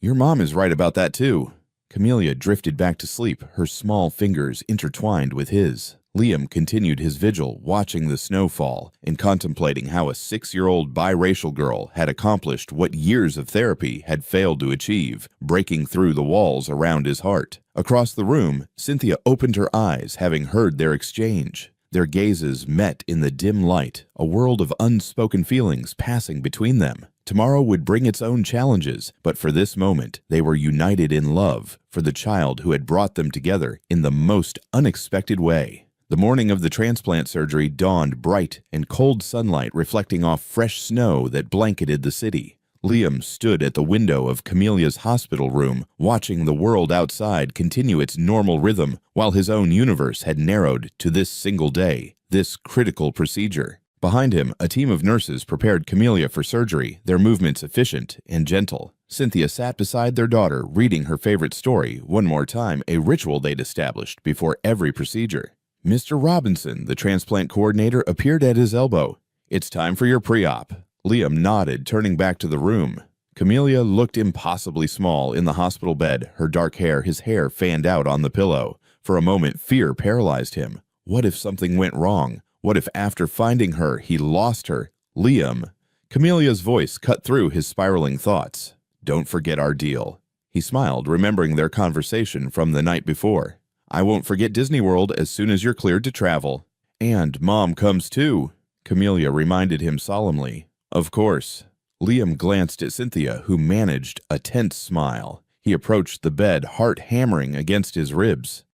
"Your mom is right about that too." Camelia drifted back to sleep, her small fingers intertwined with his. Liam continued his vigil, watching the snow fall and contemplating how a 6-year-old biracial girl had accomplished what years of therapy had failed to achieve, breaking through the walls around his heart. Across the room, Cynthia opened her eyes, having heard their exchange. Their gazes met in the dim light, a world of unspoken feelings passing between them. Tomorrow would bring its own challenges, but for this moment, they were united in love for the child who had brought them together in the most unexpected way. The morning of the transplant surgery dawned bright and cold sunlight reflecting off fresh snow that blanketed the city. Liam stood at the window of Camelia's hospital room, watching the world outside continue its normal rhythm, while his own universe had narrowed to this single day, this critical procedure. Behind him, a team of nurses prepared Camelia for surgery, their movements efficient and gentle. Cynthia sat beside their daughter, reading her favorite story, one more time, a ritual they'd established before every procedure. Mr. Robinson, the transplant coordinator, appeared at his elbow. "It's time for your pre-op." Liam nodded, turning back to the room. Camelia looked impossibly small in the hospital bed, her dark hair, his hair fanned out on the pillow. For a moment, fear paralyzed him. What if something went wrong? What if after finding her, he lost her? "Liam." Camelia's voice cut through his spiraling thoughts. "Don't forget our deal." He smiled, remembering their conversation from the night before. "I won't forget Disney World as soon as you're cleared to travel." "And Mom comes too," Camelia reminded him solemnly. "Of course." Liam glanced at Cynthia, who managed a tense smile. He approached the bed, heart hammering against his ribs.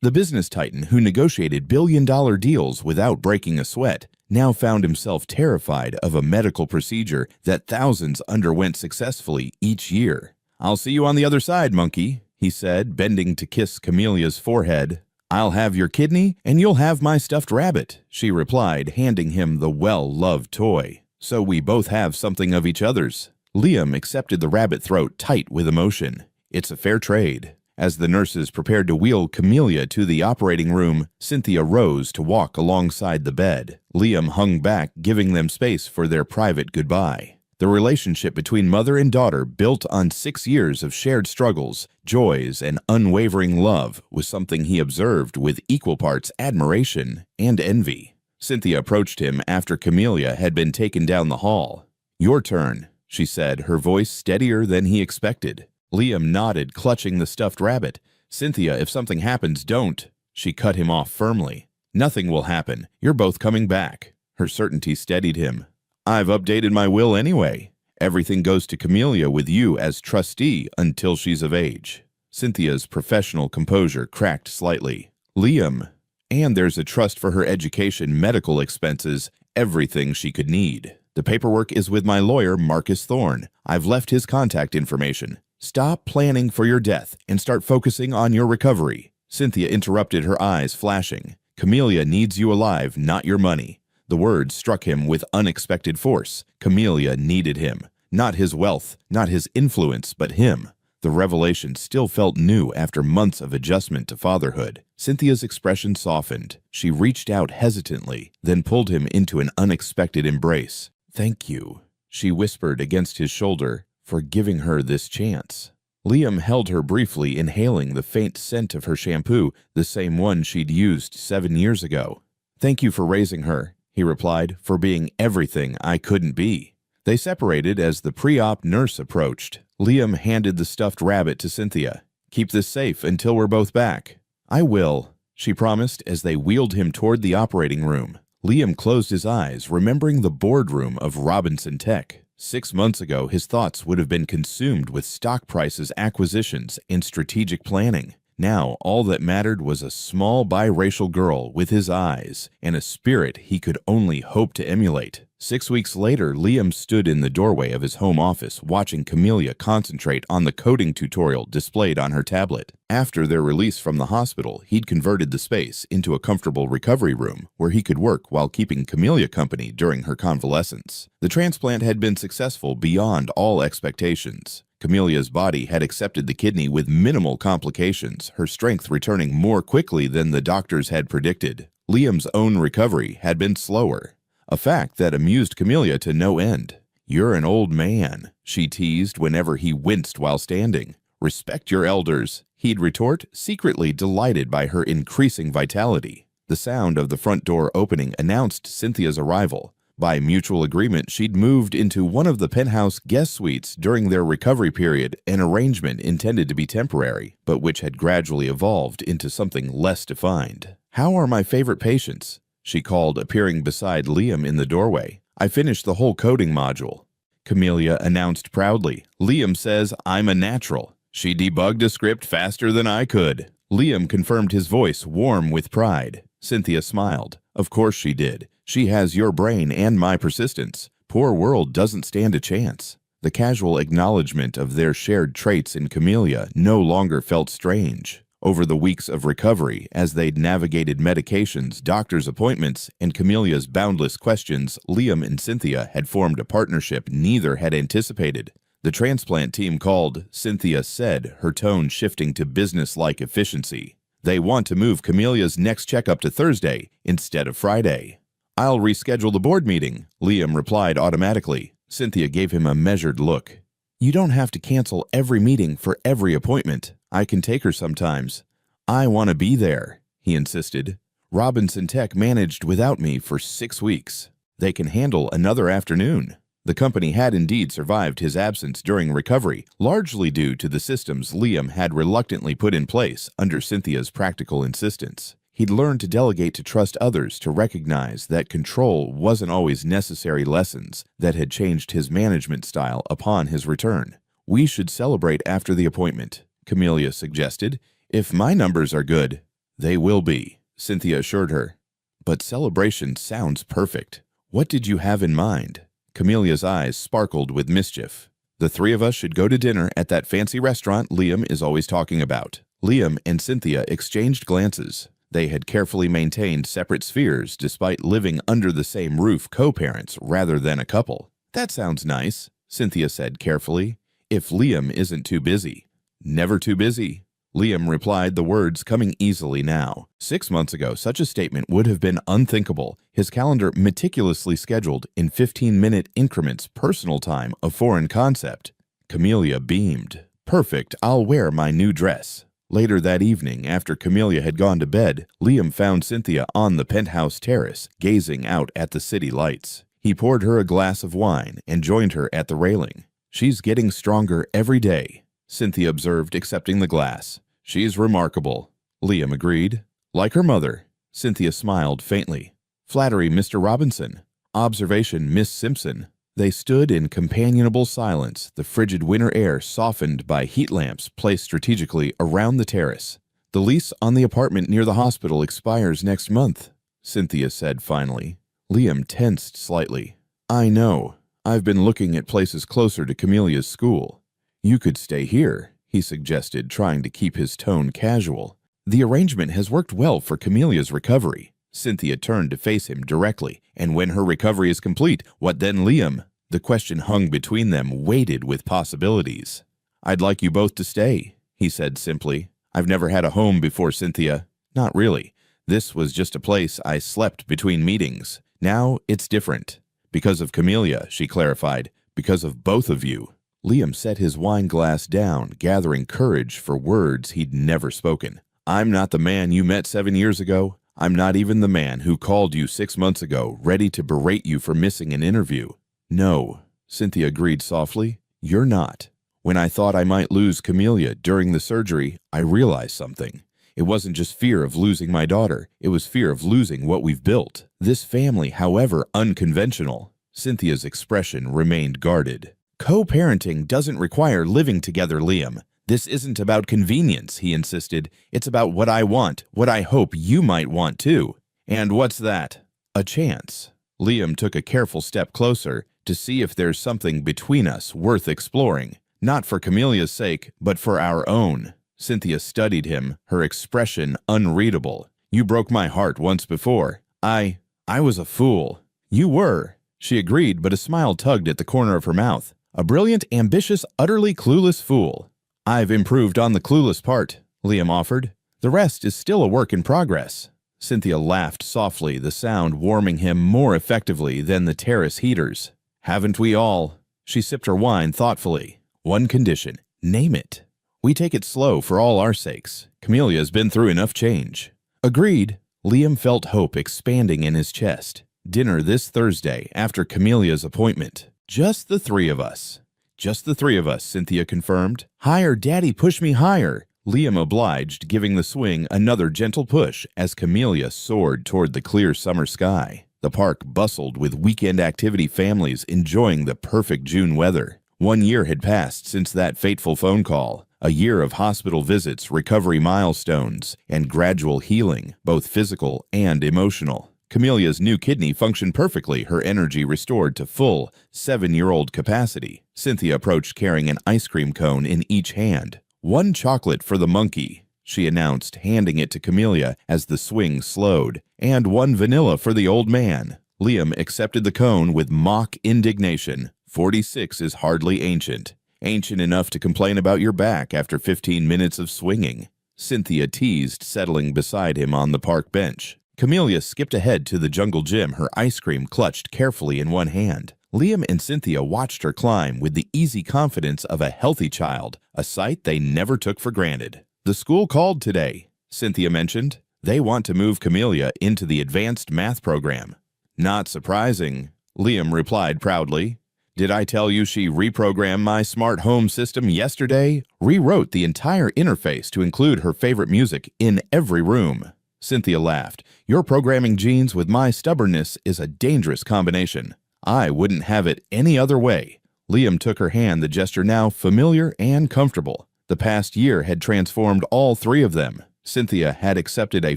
The business titan, who negotiated billion-dollar deals without breaking a sweat, now found himself terrified of a medical procedure that thousands underwent successfully each year. "I'll see you on the other side, monkey," he said, bending to kiss Camelia's forehead. "I'll have your kidney, and you'll have my stuffed rabbit," she replied, handing him the well-loved toy. "So we both have something of each other's." Liam accepted the rabbit throat tight with emotion. It's a fair trade. As the nurses prepared to wheel Camelia to the operating room, Cynthia rose to walk alongside the bed. Liam hung back, giving them space for their private goodbye. The relationship between mother and daughter, built on 6 years of shared struggles, joys, and unwavering love, was something he observed with equal parts admiration and envy. Cynthia approached him after Camelia had been taken down the hall. "Your turn," she said, her voice steadier than he expected. Liam nodded, clutching the stuffed rabbit. "Cynthia, if something happens, don't." She cut him off firmly. "Nothing will happen. You're both coming back." Her certainty steadied him. "I've updated my will anyway. Everything goes to Camelia with you as trustee until she's of age." Cynthia's professional composure cracked slightly. "Liam, and there's a trust for her education, medical expenses, everything she could need. The paperwork is with my lawyer, Marcus Thorne. I've left his contact information. Stop planning for your death and start focusing on your recovery." Cynthia interrupted, her eyes flashing. "Camelia needs you alive, not your money." The words struck him with unexpected force. Camelia needed him. Not his wealth, not his influence, but him. The revelation still felt new after months of adjustment to fatherhood. Cynthia's expression softened. She reached out hesitantly, then pulled him into an unexpected embrace. "Thank you," she whispered against his shoulder, "for giving her this chance." Liam held her briefly, inhaling the faint scent of her shampoo, the same one she'd used 7 years ago. "Thank you for raising her," he replied, "for being everything I couldn't be." They separated as the pre-op nurse approached. Liam handed the stuffed rabbit to Cynthia. "Keep this safe until we're both back." "I will," she promised as they wheeled him toward the operating room. Liam closed his eyes, remembering the boardroom of Robinson Tech. 6 months ago, his thoughts would have been consumed with stock prices, acquisitions, and strategic planning. Now, all that mattered was a small biracial girl with his eyes and a spirit he could only hope to emulate. 6 weeks later, Liam stood in the doorway of his home office, watching Camelia concentrate on the coding tutorial displayed on her tablet. After their release from the hospital, he'd converted the space into a comfortable recovery room where he could work while keeping Camelia company during her convalescence. The transplant had been successful beyond all expectations. Camelia's body had accepted the kidney with minimal complications, her strength returning more quickly than the doctors had predicted. Liam's own recovery had been slower, a fact that amused Camelia to no end. "You're an old man," she teased whenever he winced while standing. "Respect your elders," he'd retort, secretly delighted by her increasing vitality. The sound of the front door opening announced Cynthia's arrival. By mutual agreement, she'd moved into one of the penthouse guest suites during their recovery period, an arrangement intended to be temporary, but which had gradually evolved into something less defined. "How are my favorite patients?" she called, appearing beside Liam in the doorway. "I finished the whole coding module," Camelia announced proudly. "Liam says I'm a natural. She debugged a script faster than I could." Liam confirmed, his voice warm with pride. Cynthia smiled. "Of course she did. She has your brain and my persistence. Poor world doesn't stand a chance." The casual acknowledgement of their shared traits in Camelia no longer felt strange. Over the weeks of recovery, as they'd navigated medications, doctor's appointments, and Camelia's boundless questions, Liam and Cynthia had formed a partnership neither had anticipated. The transplant team called, Cynthia said, her tone shifting to business-like efficiency. "They want to move Camelia's next checkup to Thursday instead of Friday." "I'll reschedule the board meeting," Liam replied automatically. Cynthia gave him a measured look. "You don't have to cancel every meeting for every appointment. I can take her sometimes." "I want to be there," he insisted. "Robinson Tech managed without me for 6 weeks. They can handle another afternoon." The company had indeed survived his absence during recovery, largely due to the systems Liam had reluctantly put in place under Cynthia's practical insistence. He'd learned to delegate to trust others, to recognize that control wasn't always necessary lessons that had changed his management style upon his return. "We should celebrate after the appointment," Camelia suggested. "If my numbers are good." "They will be," Cynthia assured her. "But celebration sounds perfect. What did you have in mind?" Camelia's eyes sparkled with mischief. "The three of us should go to dinner at that fancy restaurant Liam is always talking about." Liam and Cynthia exchanged glances. They had carefully maintained separate spheres despite living under the same roof, co-parents rather than a couple. "That sounds nice," Cynthia said carefully. "If Liam isn't too busy." "Never too busy," Liam replied, the words coming easily now. 6 months ago, such a statement would have been unthinkable. His calendar meticulously scheduled in 15-minute increments, personal time, a foreign concept. Camelia beamed. "Perfect, I'll wear my new dress." Later that evening, after Camelia had gone to bed, Liam found Cynthia on the penthouse terrace, gazing out at the city lights. He poured her a glass of wine and joined her at the railing. "She's getting stronger every day," Cynthia observed, accepting the glass. "She's remarkable," Liam agreed. "Like her mother." Cynthia smiled faintly. "Flattery, Mr. Robinson." "Observation, Miss Simpson." They stood in companionable silence, the frigid winter air softened by heat lamps placed strategically around the terrace. "The lease on the apartment near the hospital expires next month," Cynthia said finally. Liam tensed slightly. "I know. I've been looking at places closer to Camelia's school." "You could stay here," he suggested, trying to keep his tone casual. "The arrangement has worked well for Camelia's recovery." Cynthia turned to face him directly. "And when her recovery is complete, what then, Liam?" The question hung between them, weighted with possibilities. "I'd like you both to stay," he said simply. "I've never had a home before, Cynthia." "Not really. This was just a place I slept between meetings. Now it's different." "Because of Camelia," she clarified. "Because of both of you." Liam set his wine glass down, gathering courage for words he'd never spoken. "I'm not the man you met 7 years ago. I'm not even the man who called you 6 months ago, ready to berate you for missing an interview." "No," Cynthia agreed softly. "You're not. When I thought I might lose Camelia during the surgery, I realized something. It wasn't just fear of losing my daughter. It was fear of losing what we've built. This family, however unconventional." Cynthia's expression remained guarded. "Co-parenting doesn't require living together, Liam. This isn't about convenience," he insisted. "It's about what I want, what I hope you might want too." "And what's that?" "A chance." Liam took a careful step closer to see if there's something between us worth exploring. "Not for Camelia's sake, but for our own." Cynthia studied him, her expression unreadable. "You broke my heart once before. I was a fool." "You were," she agreed, but a smile tugged at the corner of her mouth. "A brilliant, ambitious, utterly clueless fool." "I've improved on the clueless part," Liam offered. "The rest is still a work in progress." Cynthia laughed softly, the sound warming him more effectively than the terrace heaters. "Haven't we all?" She sipped her wine thoughtfully. "One condition. Name it." "We take it slow for all our sakes. Camelia's been through enough change." "Agreed." Liam felt hope expanding in his chest. "Dinner this Thursday after Camelia's appointment. Just the three of us." "Just the three of us," Cynthia confirmed. "Higher, Daddy, push me higher." Liam obliged, giving the swing another gentle push as Camelia soared toward the clear summer sky. The park bustled with weekend activity families enjoying the perfect June weather. 1 year had passed since that fateful phone call. A year of hospital visits, recovery milestones, and gradual healing, both physical and emotional. Camelia's new kidney functioned perfectly, her energy restored to full 7-year-old capacity. Cynthia approached carrying an ice cream cone in each hand. "1 chocolate for the monkey," she announced, handing it to Camelia as the swing slowed. "And 1 vanilla for the old man." Liam accepted the cone with mock indignation. 46 is hardly ancient. Ancient enough to complain about your back after 15 minutes of swinging. Cynthia teased, settling beside him on the park bench. Camelia skipped ahead to the jungle gym, her ice cream clutched carefully in one hand. Liam and Cynthia watched her climb with the easy confidence of a healthy child, a sight they never took for granted. "The school called today," Cynthia mentioned. "They want to move Camelia into the advanced math program." "Not surprising," Liam replied proudly. "Did I tell you she reprogrammed my smart home system yesterday? Rewrote the entire interface to include her favorite music in every room." Cynthia laughed. Your programming genes with my stubbornness is a dangerous combination. I wouldn't have it any other way. Liam took her hand, the gesture now familiar and comfortable. The past year had transformed all three of them. Cynthia had accepted a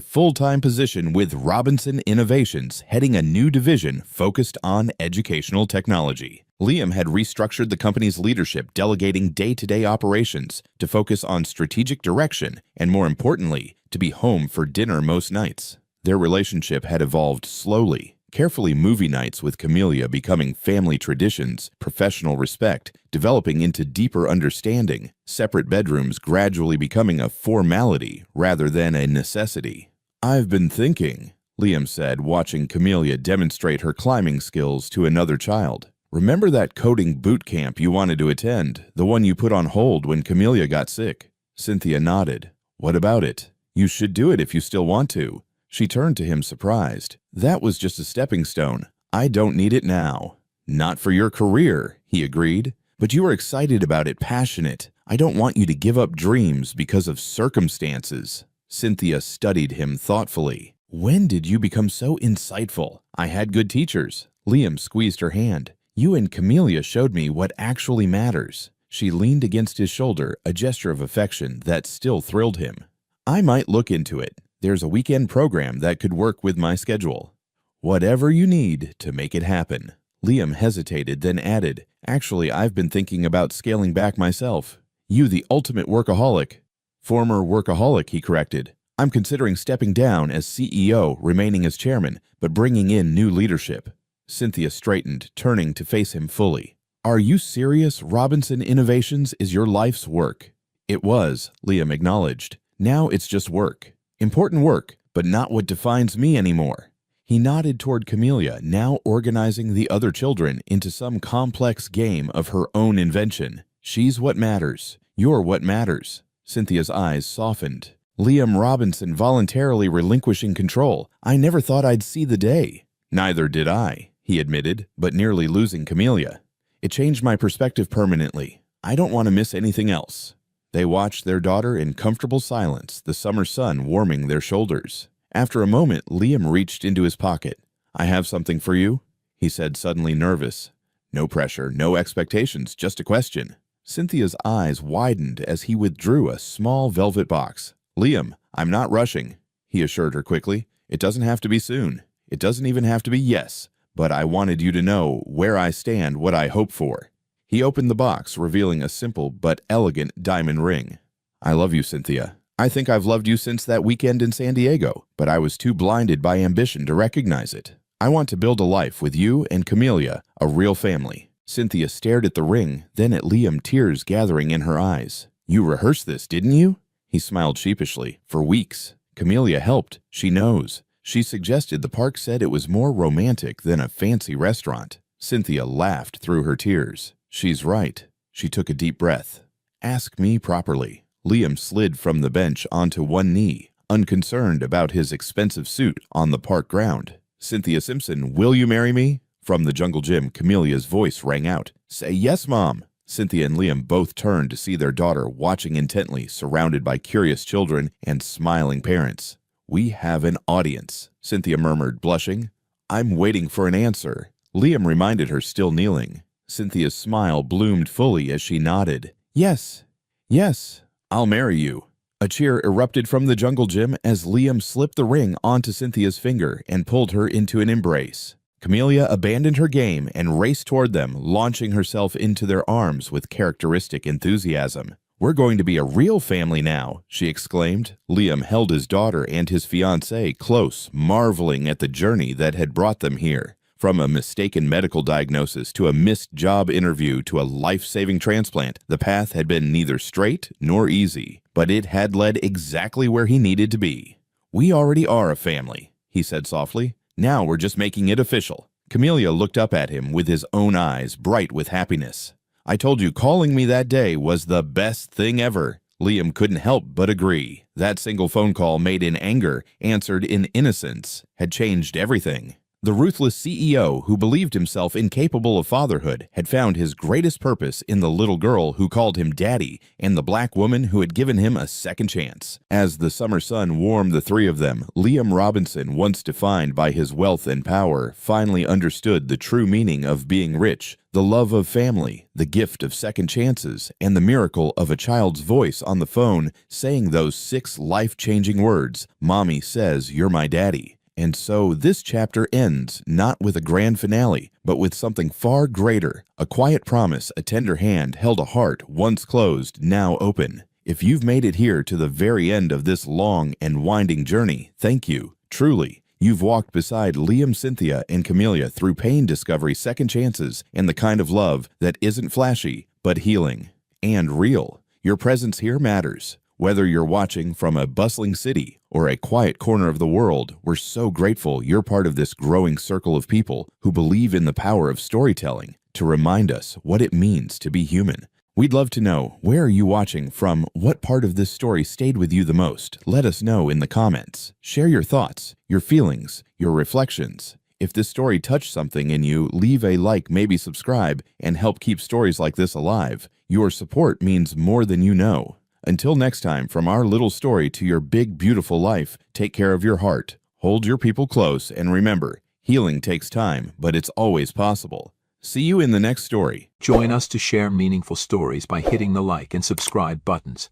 full-time position with Robinson Innovations, heading a new division focused on educational technology. Liam had restructured the company's leadership, delegating day-to-day operations to focus on strategic direction and, more importantly, to be home for dinner most nights. Their relationship had evolved slowly. Carefully, movie nights with Camellia becoming family traditions, professional respect developing into deeper understanding, separate bedrooms gradually becoming a formality rather than a necessity. I've been thinking, Liam said, watching Camellia demonstrate her climbing skills to another child. Remember that coding boot camp you wanted to attend, the one you put on hold when Camellia got sick? Cynthia nodded. What about it? You should do it if you still want to. She turned to him surprised. That was just a stepping stone. I don't need it now. Not for your career, he agreed. But you are excited about it, passionate. I don't want you to give up dreams because of circumstances. Cynthia studied him thoughtfully. When did you become so insightful? I had good teachers. Liam squeezed her hand. You and Camellia showed me what actually matters. She leaned against his shoulder, a gesture of affection that still thrilled him. I might look into it. There's a weekend program that could work with my schedule. Whatever you need to make it happen. Liam hesitated, then added, Actually, I've been thinking about scaling back myself. You, the ultimate workaholic. Former workaholic, he corrected. I'm considering stepping down as CEO, remaining as chairman, but bringing in new leadership. Cynthia straightened, turning to face him fully. Are you serious? Robinson Innovations is your life's work. It was, Liam acknowledged. Now it's just work. Important work, but not what defines me anymore. He nodded toward Camellia, now organizing the other children into some complex game of her own invention. She's what matters. You're what matters. Cynthia's eyes softened. Liam Robinson voluntarily relinquishing control. I never thought I'd see the day. Neither did I, he admitted, but nearly losing Camellia. It changed my perspective permanently. I don't want to miss anything else. They watched their daughter in comfortable silence, the summer sun warming their shoulders. After a moment, Liam reached into his pocket. I have something for you, he said, suddenly nervous. No pressure, no expectations, just a question. Cynthia's eyes widened as he withdrew a small velvet box. Liam, I'm not rushing, he assured her quickly. It doesn't have to be soon. It doesn't even have to be yes, but I wanted you to know where I stand, what I hope for. He opened the box, revealing a simple but elegant diamond ring. I love you, Cynthia. I think I've loved you since that weekend in San Diego, but I was too blinded by ambition to recognize it. I want to build a life with you and Camellia, a real family. Cynthia stared at the ring, then at Liam, tears gathering in her eyes. You rehearsed this, didn't you? He smiled sheepishly. For weeks. Camellia helped. She knows. She suggested the park said it was more romantic than a fancy restaurant. Cynthia laughed through her tears. She's right. She took a deep breath. Ask me properly. Liam slid from the bench onto one knee, unconcerned about his expensive suit on the park ground. Cynthia Simpson, will you marry me? From the jungle gym, Camelia's voice rang out. Say yes, Mom. Cynthia and Liam both turned to see their daughter watching intently, surrounded by curious children and smiling parents. We have an audience, Cynthia murmured, blushing. I'm waiting for an answer. Liam reminded her, still kneeling. Cynthia's smile bloomed fully as she nodded. Yes, yes, I'll marry you. A cheer erupted from the jungle gym as Liam slipped the ring onto Cynthia's finger and pulled her into an embrace. Camellia abandoned her game and raced toward them, launching herself into their arms with characteristic enthusiasm. We're going to be a real family now, she exclaimed. Liam held his daughter and his fiancée close, marveling at the journey that had brought them here. From a mistaken medical diagnosis to a missed job interview to a life-saving transplant, the path had been neither straight nor easy, but it had led exactly where he needed to be. We already are a family, he said softly. Now we're just making it official. Camellia looked up at him with his own eyes bright with happiness. I told you calling me that day was the best thing ever. Liam couldn't help but agree. That single phone call made in anger, answered in innocence, had changed everything. The ruthless CEO who believed himself incapable of fatherhood had found his greatest purpose in the little girl who called him daddy and the black woman who had given him a second chance. As the summer sun warmed the three of them, Liam Robinson, once defined by his wealth and power, finally understood the true meaning of being rich, the love of family, the gift of second chances, and the miracle of a child's voice on the phone saying those 6 life-changing words, "Mommy says you're my daddy." And so this chapter ends not with a grand finale, but with something far greater, a quiet promise, a tender hand held a heart once closed, now open. If you've made it here to the very end of this long and winding journey, thank you, truly. You've walked beside Liam, Cynthia, and Camellia through pain discovery, second chances, and the kind of love that isn't flashy, but healing and real. Your presence here matters. Whether you're watching from a bustling city or a quiet corner of the world, we're so grateful you're part of this growing circle of people who believe in the power of storytelling to remind us what it means to be human. We'd love to know, where are you watching from? What part of this story stayed with you the most? Let us know in the comments. Share your thoughts, your feelings, your reflections. If this story touched something in you, leave a like, maybe subscribe, and help keep stories like this alive. Your support means more than you know. Until next time, from our little story to your big, beautiful life, take care of your heart, hold your people close, and remember, healing takes time, but it's always possible. See you in the next story. Join us to share meaningful stories by hitting the like and subscribe buttons.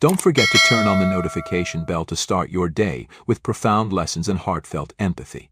Don't forget to turn on the notification bell to start your day with profound lessons and heartfelt empathy.